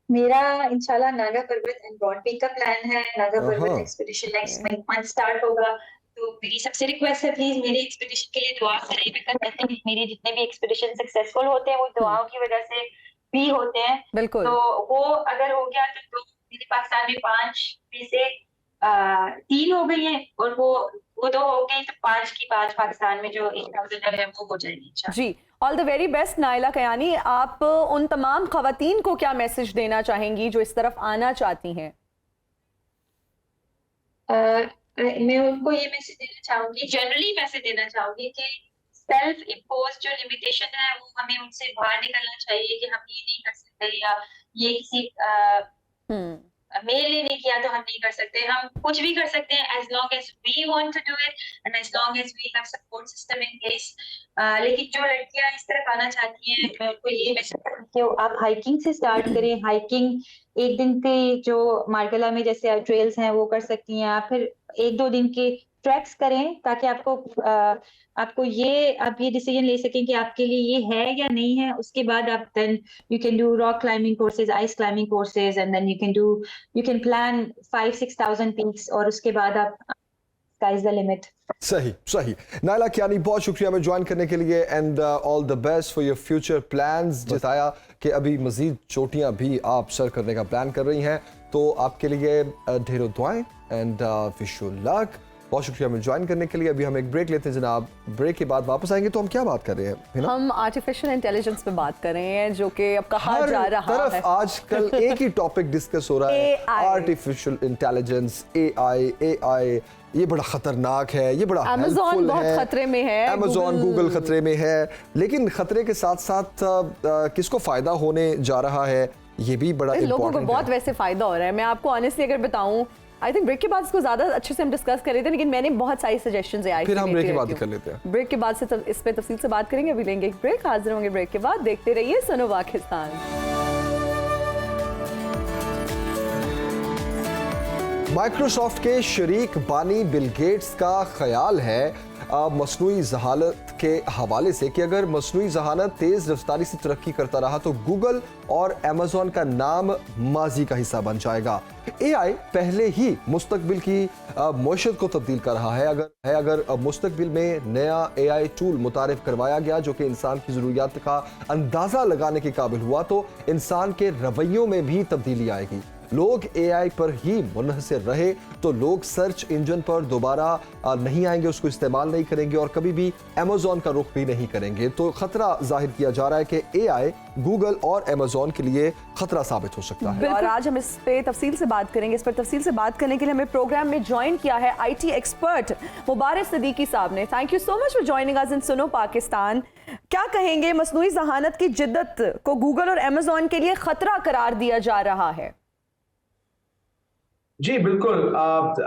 मेरा इंशाल्लाह नागा पर्वत एंड ब्रॉड पीक का प्लान है। नागा पर्वत एक्सपीडिशन नेक्स्ट मंथ स्टार्ट होगा, तो मेरी सबसे रिक्वेस्ट है प्लीज मेरी एक्सपीडिशन के लिए दुआ करें, बिकॉज़ आई थिंक मेरे जितने भी एक्सपीडिशन सक्सेसफुल होते हैं वो दुआओं की वजह से भी होते हैं।
बिल्कुल।
तो वो अगर हो गया तो मेरे पाकिस्तान में 5 में से 3 हो गई हैं, और वो 2 हो गई, तो 5 की 5 पाकिस्तान में जो 1000 है वो हो जाएगी इंशाल्लाह।
जी, all the very best Naila Kiani. आप उन तमाम खवातीन को क्या मैसेज देना चाहेंगी जो इस तरफ आना चाहती हैं?
मैं उनको ये मैसेज देना चाहूंगी, जनरली मैसेज देना चाहूंगी कि सेल्फ इम्पोज जो लिमिटेशन है वो हमें उनसे बाहर निकलना चाहिए कि हम ये नहीं कर सकते, या ये किसी मेल ने नहीं किया तो हम नहीं कर सकते। हम कुछ भी कर सकते हैं as long as we want to do it and as long as we have support system in place. लेकिन जो लड़कियां इस तरफ आना चाहती हैं, मैं उनको ये मैसेज कि आप हाइकिंग से स्टार्ट करें। हाइकिंग 1 दिन के जो मार्गला में जैसे ट्रेल्स हैं वो कर सकती हैं, आप फिर 1-2 दिन के ट्रैक्स करें ताकि आप ये डिसीजन ले सकें कि आपके लिए ये है या नहीं है। उसके बाद आप then you can do rock climbing courses, ice climbing courses, and then you can plan 5-6,000 peaks, और उसके बाद आप स्काई इज द लिमिट।
सही सही। नायला कियानी, बहुत शुक्रिया हमें ज्वाइन करने के लिए, and all the best for your future plans. बताया कि अभी मजीद चोटियां भी आप सर करने का प्लान कर रही हैं, तो आपके लिए ढेरों दुआएं एंड विश यू लक। बहुत शुक्रिया हमें ज्वाइन करने के लिए। अभी हम एक ब्रेक लेते हैं जनाब, ब्रेक के बाद वापस आएंगे। तो हम क्या बात कर रहे हैं?
हम आर्टिफिशियल इंटेलिजेंस पे बात कर रहे हैं, जो कि अब कहा जा रहा
तरफ
है
आजकल एक ही टॉपिक डिस्कस हो रहा है, आर्टिफिशियल इंटेलिजेंस, एआई। ये बड़ा खतरनाक है, ये बड़ा
अमेज़न बहुत खतरे में है,
अमेज़न गूगल खतरे में है, लेकिन खतरे के साथ साथ किसको फायदा होने जा रहा है ये भी बड़ा इम्पोर्टेंट है।
लोगों को बहुत वैसे फायदा हो रहा है। मैं आपको ऑनेस्टली अगर बताऊं, आई थिंक ब्रेक के बाद इसको ज्यादा अच्छे से हम डिस्कस कर रहे थे, लेकिन मैंने बहुत सारी सजेशंस आई।
फिर हम ब्रेक के बाद कर लेते हैं।
ब्रेक के बाद से इस पे तफसील से बात करेंगे। अभी लेंगे एक ब्रेक, हाजिर होंगे ब्रेक के बाद। देखते रहिए सुनो पाकिस्तान।
माइक्रोसॉफ्ट के शरीक बानी बिल गेट्स का ख्याल है मसनूई जहानत के हवाले से कि अगर मसनूई जहानत तेज रफ्तारी से तरक्की करता रहा तो गूगल और अमेज़न का नाम माजी का हिस्सा बन जाएगा। एआई पहले ही मुस्तकबिल की मईशत को तब्दील कर रहा है। अगर मुस्तकबिल में नया एआई टूल मुतारिफ करवाया गया जो कि इंसान की ज़रूरियात का अंदाज़ा लगाने के काबिल हुआ, तो इंसान के रवैयों में भी तब्दीली आएगी। लोग एआई पर ही मुनहसर रहे तो लोग सर्च इंजन पर दोबारा नहीं आएंगे, उसको इस्तेमाल नहीं करेंगे और कभी भी अमेज़न का रुख भी नहीं करेंगे। तो खतरा जाहिर किया जा रहा है कि एआई गूगल और अमेज़न के लिए खतरा साबित हो सकता है।
और आज हम इस पे तफसील से बात करेंगे। इस पर तफसील से बात करने के लिए हमें प्रोग्राम में ज्वाइन किया है आईटी एक्सपर्ट मुबारक सिद्दीकी साहब ने। Thank you so much for joining us in Suno Pakistan. क्या कहेंगे, मसनूई जहानत की जिद्दत को गूगल और अमेज़न के लिए खतरा करार दिया जा रहा है?
जी बिल्कुल।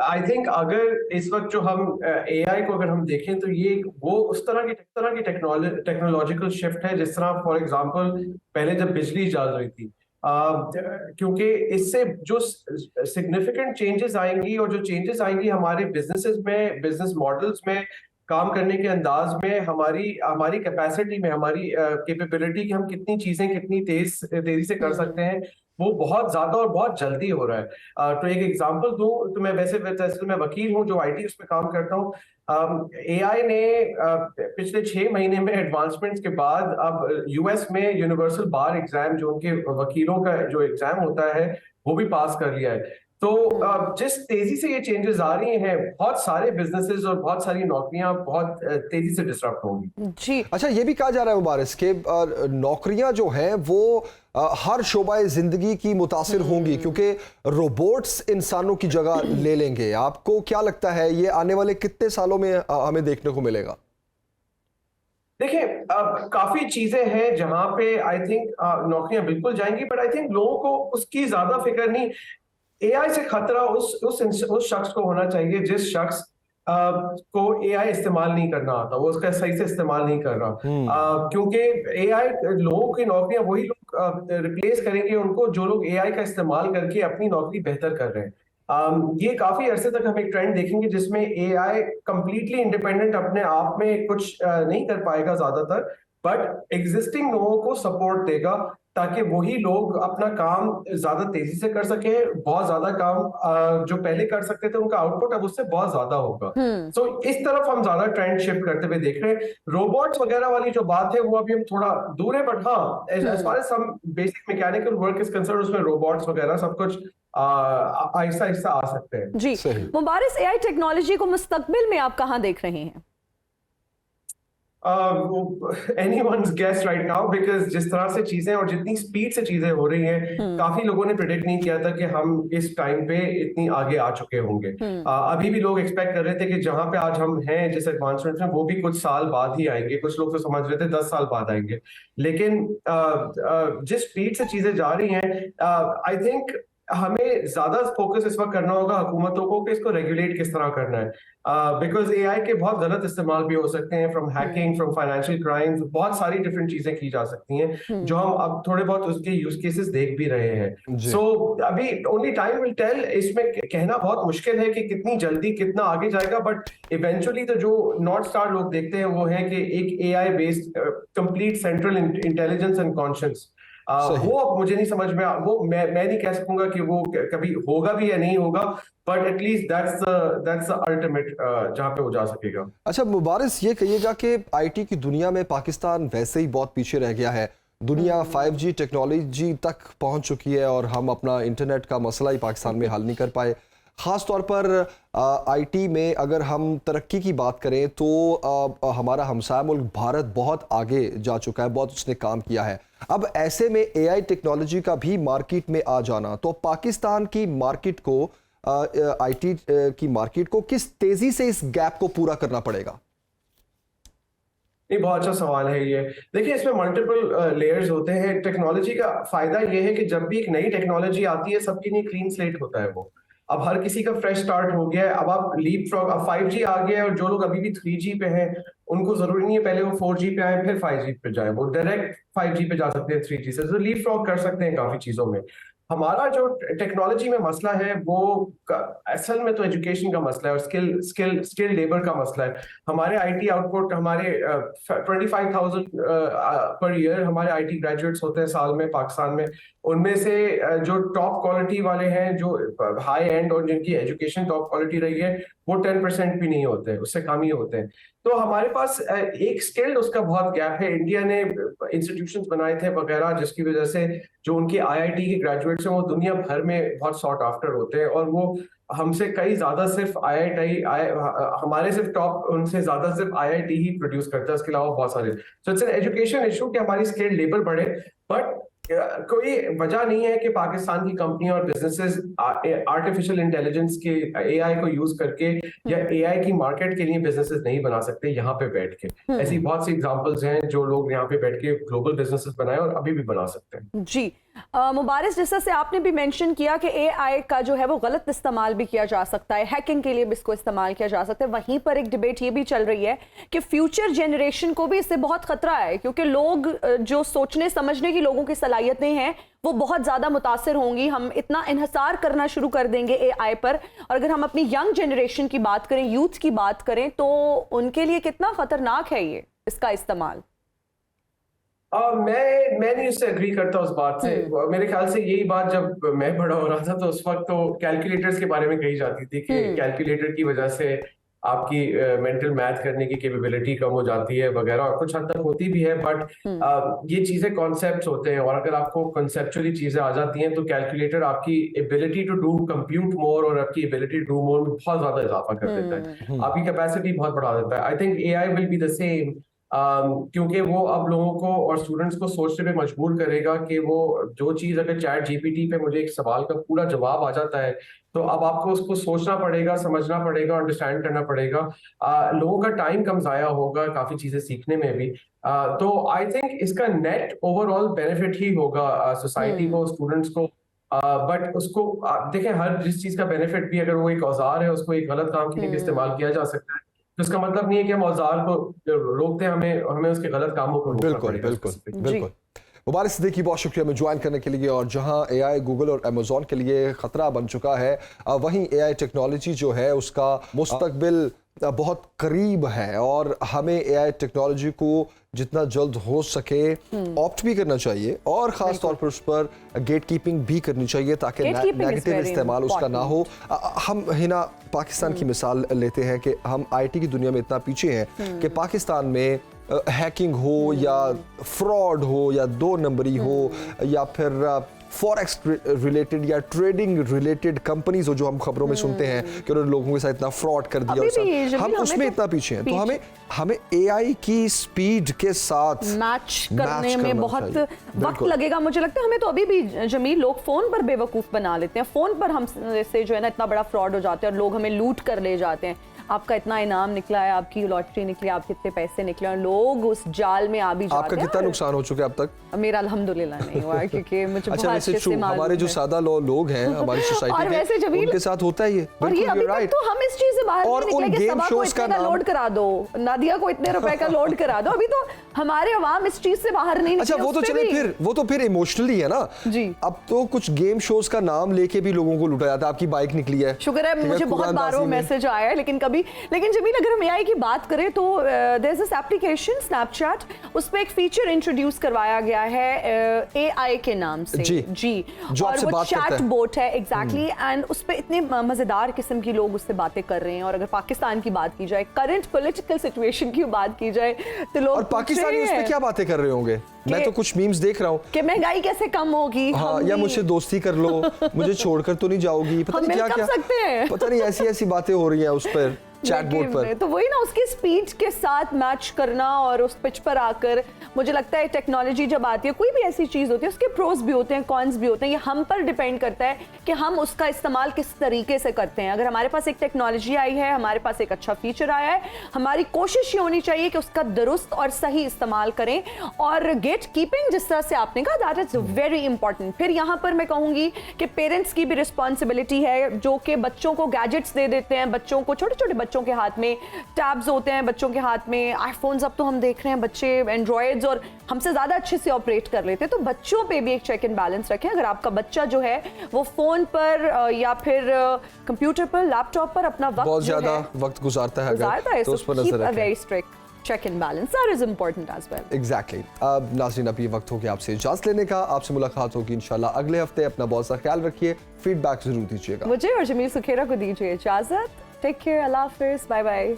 आई थिंक अगर इस वक्त जो हम एआई को अगर हम देखें तो ये वो उस तरह की टेक्नोलॉजिकल शिफ्ट है जिस तरह फॉर एग्जांपल पहले जब बिजली इजाद हुई थी, क्योंकि इससे जो सिग्निफिकेंट चेंजेस आएंगी और जो चेंजेस आएंगी हमारे बिजनेसेस में, बिजनेस मॉडल्स में, काम करने के अंदाज में, हमारी कैपेसिटी में, हमारी कैपेबिलिटी कि हम कितनी चीजें कितनी तेजी से कर सकते हैं, वो बहुत ज्यादा और बहुत जल्दी हो रहा है। तो एक एग्जांपल दूं तो मैं वैसे मैं वकील हूं जो आईटी उसमें काम करता हूं। एआई ने पिछले 6 महीने में एडवांसमेंट्स के बाद अब यूएस में यूनिवर्सल बार एग्जाम जो उनके वकीलों का जो एग्जाम होता है वो भी पास कर लिया है। तो जिस तेजी से ये चेंजेस आ रही हैं, बहुत सारे बिजनेसेस और बहुत सारी नौकरियां बहुत तेजी से डिसरप्ट होंगी।
जी
अच्छा, ये भी कहा जा रहा है मुबारिस के नौकरियां जो हैं वो हर शोबाए जिंदगी की मुतासिर होंगी क्योंकि रोबोट्स इंसानों की जगह ले लेंगे। आपको क्या लगता है ये आने वाले कितने सालों में हमें देखने को मिलेगा?
देखिए, काफी चीजें हैं जहां पे आई थिंक नौकरियां बिल्कुल जाएंगी, बट आई थिंक लोगों को उसकी ज्यादा फिक्र नहीं। एआई से खतरा उस शख्स को होना चाहिए जिस शख्स को एआई इस्तेमाल नहीं करना आता, वो उसका सही से इस्तेमाल नहीं कर रहा। क्योंकि एआई लोगों की नौकरियां वही लोग रिप्लेस करेंगे उनको जो लोग एआई का इस्तेमाल करके अपनी नौकरी बेहतर कर रहे हैं। ये काफी अरसे तक हम एक ट्रेंड देखेंगे जिसमें एआई कंप्लीटली इंडिपेंडेंट अपने आप में कुछ नहीं कर पाएगा ज्यादातर, बट एग्जिस्टिंग लोगों को सपोर्ट देगा ताकि वही लोग अपना काम ज्यादा तेजी से कर सके। बहुत ज्यादा काम जो पहले कर सकते थे उनका आउटपुट अब उससे बहुत ज्यादा होगा। सो इस तरफ हम ज्यादा ट्रेंड शिफ्ट करते हुए देख रहे हैं। रोबोट्स वगैरह वाली जो बात है वो अभी हम थोड़ा दूर है, बट हाँ as far as some basic mechanical work is concern उसमें रोबोट्स वगैरह सब कुछ आहिस्ता आहिस्ता आ सकते हैं।
जी मुबारिस, एआई टेक्नोलॉजी को मुस्तकबिल में आप कहाँ देख रहे हैं?
anyone's guess right now, because जिस तरह से चीजें और जितनी स्पीड से चीजें हो रही हैं, काफी लोगों ने प्रेडिक्ट नहीं किया था कि हम इस टाइम पे इतनी आगे आ चुके होंगे। अभी भी लोग एक्सपेक्ट कर रहे थे कि जहां पे आज हम हैं जिस एडवांसमेंट में वो भी कुछ साल बाद ही आएंगे। कुछ लोग तो समझ रहे थे 10 साल बाद आएंगे, लेकिन जिस स्पीड से चीजें जा रही हैं, आई थिंक हमें ज्यादा फोकस इस वक्त करना होगा हुकूमतों को कि इसको रेगुलेट किस तरह करना है, बिकॉज एआई के बहुत गलत इस्तेमाल भी हो सकते हैं, from hacking, from financial crimes, बहुत सारी डिफरेंट चीजें की जा सकती हैं जो हम अब थोड़े बहुत उसके यूज केसेस देख भी रहे हैं। सो अभी ओनली टाइम विल टेल। इसमें कहना बहुत मुश्किल है कि कितनी जल्दी कितना आगे जाएगा, बट इवेंचुअली तो जो नॉर्थ स्टार लोग देखते हैं वो है कि एक AI based complete central intelligence and conscious, वो अब मुझे नहीं समझ में वो मैं नहीं कह सकूंगा कि वो कभी होगा भी या नहीं होगा, but at least that's the ultimate जहां पे वो जा सकेगा।
अच्छा मुबारिस, ये कहिएगा कि आईटी की दुनिया में पाकिस्तान वैसे ही बहुत पीछे रह गया है। दुनिया 5G टेक्नोलॉजी तक पहुंच चुकी है और हम अपना इंटरनेट का मसला ही पाकिस्तान में हल नहीं कर पाए। ख़ास तौर पर आईटी में अगर हम तरक्की की बात करें तो हमारा हमसाया मुल्क भारत बहुत आगे जा चुका है, बहुत उसने काम किया है। अब ऐसे में एआई टेक्नोलॉजी का भी मार्केट में आ जाना, तो पाकिस्तान की मार्केट को आईटी की मार्केट को किस तेज़ी से इस गैप को पूरा करना पड़ेगा?
ये बहुत अच्छा सवाल है ये। देखिए, इसमें मल्टीपल लेयर्स होते हैं। टेक्नोलॉजी का फायदा ये है कि जब भी एक नई टेक्नोलॉजी आती है सबके लिए क्लीन स्लेट होता है। वो अब हर किसी का फ्रेश स्टार्ट हो गया है। अब आप लीप फ्रॉग, अब 5G आ गया है और जो लोग अभी भी 3G पे हैं उनको जरूरी नहीं है पहले वो 4G पे आए फिर 5G पे जाए, वो डायरेक्ट 5G पे जा सकते हैं 3G से। तो लीप फ्रॉग कर सकते हैं काफी चीजों में। हमारा जो टेक्नोलॉजी में मसला है वो असल में तो एजुकेशन का मसला है और स्किल लेबर का मसला है। हमारे आईटी आउटपुट, हमारे 25,000 पर ईयर हमारे आईटी ग्रेजुएट्स होते हैं साल में पाकिस्तान में। उनमें से जो टॉप क्वालिटी वाले हैं, जो हाई एंड और जिनकी एजुकेशन टॉप क्वालिटी रही है, वो 10% भी नहीं होते, उससे कम ही होते हैं। तो हमारे पास एक स्किल्ड उसका बहुत गैप है। इंडिया ने इंस्टीट्यूशंस बनाए थे वगैरह जिसकी वजह से जो उनके आईआईटी के ग्रेजुएट्स हैं वो दुनिया भर में बहुत सॉट आफ्टर होते हैं और वो हमसे कई ज्यादा सिर्फ हमारे सिर्फ टॉप उनसे ज्यादा सिर्फ आईआईटी ही प्रोड्यूस करता है, उसके अलावा बहुत सारे। So it's an education issue कि हमारी स्किल्ड लेबर बढ़े, बट कोई वजह नहीं है कि पाकिस्तान की कंपनियां और बिजनेसेस आर्टिफिशियल इंटेलिजेंस के एआई को यूज करके या एआई की मार्केट के लिए बिजनेसेस नहीं बना सकते यहाँ पे बैठ के। ऐसी बहुत सी एग्जांपल्स हैं जो लोग यहाँ पे बैठ के ग्लोबल बिजनेसेस बनाए और अभी भी बना सकते हैं।
जी मुबारिस, जैसा से आपने भी मेंशन किया कि एआई का जो है वो गलत इस्तेमाल भी किया जा सकता है, हैकिंग के लिए भी इसको इस्तेमाल किया जा सकता है। वहीं पर एक डिबेट ये भी चल रही है कि फ्यूचर जनरेशन को भी इससे बहुत खतरा है, क्योंकि लोग जो सोचने समझने की लोगों की सलाहियतें हैं वो बहुत ज़्यादा मुतासिर होंगी। हम इतना इन्हसार करना शुरू कर देंगे एआई पर, और अगर हम अपनी यंग जनरेशन की बात करें, यूथ की बात करें, तो उनके लिए कितना खतरनाक है ये इसका इस्तेमाल।
मैं नहीं उससे एग्री करता उस बात से। मेरे ख्याल से यही बात जब मैं बड़ा हो रहा था तो उस वक्त तो कैलकुलेटर्स के बारे में कही जाती थी कि कैलकुलेटर की वजह से आपकी मेंटल मैथ करने की कैपेबिलिटी कम हो जाती है वगैरह, और कुछ हद तक होती भी है, बट ये चीजें कॉन्सेप्ट्स होते हैं, और अगर आपको कॉन्सेप्चुअली चीजें आ जाती हैं तो कैलकुलेटर आपकी एबिलिटी टू डू कंप्यूट मोर और आपकी एबिलिटी टू डू मोर में बहुत ज्यादा इजाफा कर देता है, आपकी कैपेसिटी बहुत बढ़ा देता है। I think AI will be the same, क्योंकि वो अब लोगों को और स्टूडेंट्स को सोचने पे मजबूर करेगा कि वो जो चीज अगर चैट जीपीटी पे मुझे एक सवाल का पूरा जवाब आ जाता है, तो अब आपको उसको सोचना पड़ेगा, समझना पड़ेगा, अंडरस्टैंड करना पड़ेगा, लोगों का टाइम कम जाया होगा काफी चीजें सीखने में भी। तो आई थिंक इसका नेट ओवरऑल बेनिफिट ही होगा सोसाइटी को, स्टूडेंट्स को, बट उसको देखें, हर जिस चीज का बेनिफिट भी अगर वो एक औजार है, उसको एक गलत काम के लिए भी इस्तेमाल किया जा सकता है, तो इसका मतलब नहीं है कि हम औजार को रोकते हैं, हमें उसके गलत कामों को रोकना पड़ेगा।
बिल्कुल। मुबारक सिद्दीकी, बहुत शुक्रिया में ज्वाइन करने के लिए। और जहां एआई गूगल और अमेज़न के लिए खतरा बन चुका है, वहीं एआई टेक्नोलॉजी जो है उसका मुस्तकबिल बहुत करीब है, और हमें एआई टेक्नोलॉजी को जितना जल्द हो सके ऑप्ट भी करना चाहिए, और ख़ास तौर पर उस पर गेट कीपिंग भी करनी चाहिए ताकि नेगेटिव इस्तेमाल उसका ना हो। हम हिना पाकिस्तान की मिसाल लेते हैं कि हम आईटी की दुनिया में इतना पीछे हैं कि पाकिस्तान में हैकिंग हो या फ्रॉड हो या 2 नंबरी हो या फिर फॉरेक्स रिलेटेड या ट्रेडिंग रिलेटेड कंपनीज हो, जो हम खबरों में सुनते हैं कि उन्होंने लोगों के साथ इतना फ्रॉड कर दिया, हम उसमें इतना पीछे हैं। तो हमें एआई की स्पीड के साथ
मैच करने में बहुत वक्त लगेगा। मुझे लगता है हमें तो अभी भी जमील लोग फोन पर बेवकूफ बना लेते हैं, फोन पर हमसे जो है ना इतना बड़ा फ्रॉड हो जाते हैं और लोग हमें लूट कर ले जाते हैं। आपका इतना इनाम निकला है, आपकी लॉटरी निकली, आप कितने पैसे निकले, और लोग उस जाल में आ भी जाते हैं।
आपका कितना नुकसान हो चुका है अब तक?
मेरा अल्हम्दुलिल्लाह नहीं हुआ, क्योंकि मुझे
अच्छा, वैसे हमारे जो सादा लोग हैं हमारी सोसाइटी के, उनके साथ होता है ये।
और ये अभी तक तो हम इस चीज से बाहर नहीं निकले कि सबा को इतने का लोड करा दो, नादिया को इतने रुपए का लोड करा दो। अभी तो हमारे अवाम इस चीज से बाहर नहीं निकले।
अच्छा, वो तो चले, वो तो फिर इमोशनली है ना जी। अब तो कुछ गेम शोज का नाम लेके भी लोगों को लूटा जाता है। आपकी बाइक निकली है,
शुक्र है मुझे बहुत बार वो मैसेज आया है, लेकिन जमील अगर हम एआई की बात करें तो there is this application Snapchat, उस पे एक फीचर इंट्रोड्यूस करवाया गया है एआई के नाम से जी और वो चैट बोट है एग्जैक्टली, एंड उस पे इतने मजेदार किस्म की लोग उससे बातें कर रहे हैं। और अगर पाकिस्तान की बात की जाए, करंट पॉलिटिकल सिचुएशन की बात की जाए, तो लोग
और पाकिस्तानी उस पे क्या बातें कर रहे होंगे? मैं तो कुछ मीम्स देख रहा हूँ
कि महंगाई कैसे कम होगी,
हाँ, या मुझसे दोस्ती कर लो, मुझे छोड़कर तो नहीं जाओगी, पता नहीं क्या पता नहीं ऐसी बातें हो रही हैं उस पर चैटबॉट पर।
तो वही ना, उसकी स्पीड के साथ मैच करना और उस पिच पर आकर, मुझे लगता है टेक्नोलॉजी जब आती है, कोई भी ऐसी चीज होती है, उसके प्रोस भी होते हैं, कॉन्स भी होते हैं। ये हम पर डिपेंड करता है कि हम उसका इस्तेमाल किस तरीके से करते हैं। अगर हमारे पास एक टेक्नोलॉजी आई है, हमारे पास एक अच्छा फीचर आया है, हमारी कोशिश ये होनी चाहिए कि उसका दुरुस्त और सही इस्तेमाल करें। और गेट कीपिंग जिस तरह से आपने कहा, दैट इज वेरी इंपॉर्टेंट। फिर यहाँ पर मैं कहूंगी कि पेरेंट्स की भी रिस्पॉन्सिबिलिटी है, जो कि बच्चों को गैजेट्स दे देते हैं, बच्चों को, छोटे छोटे बच्चों के हाथ में टैब्स होते हैं, बच्चों के हाथ में आईफोन्स, अब तो हम देख रहे हैं बच्चे एंड्रॉइड्स और हमसे ज्यादा अच्छे से ऑपरेट कर लेते हैं। तो बच्चों पे भी एक चेक एंड बैलेंस रखें। अगर आपका बच्चा जो है वो फोन पर या फिर कंप्यूटर पर, लैपटॉप पर अपना वक्त
बहुत ज्यादा वक्त गुजारता है, तो उस पर नजर रखें।
Very strict check and balance, that is important as well.
Exactly. अब नाज़रीन, अब ये वक्त हो गया आपसे इजाज़त लेने का। आपसे मुलाकात होगी इंशाल्लाह अगले हफ्ते। अपना बहुत सा ख्याल रखिए, फीडबैक जरूर दीजिएगा।
मुझे और जमील सुखेरा को दीजिए इजाजत। टेक केयर, अल्लाह हाफिज़, बाय बाय।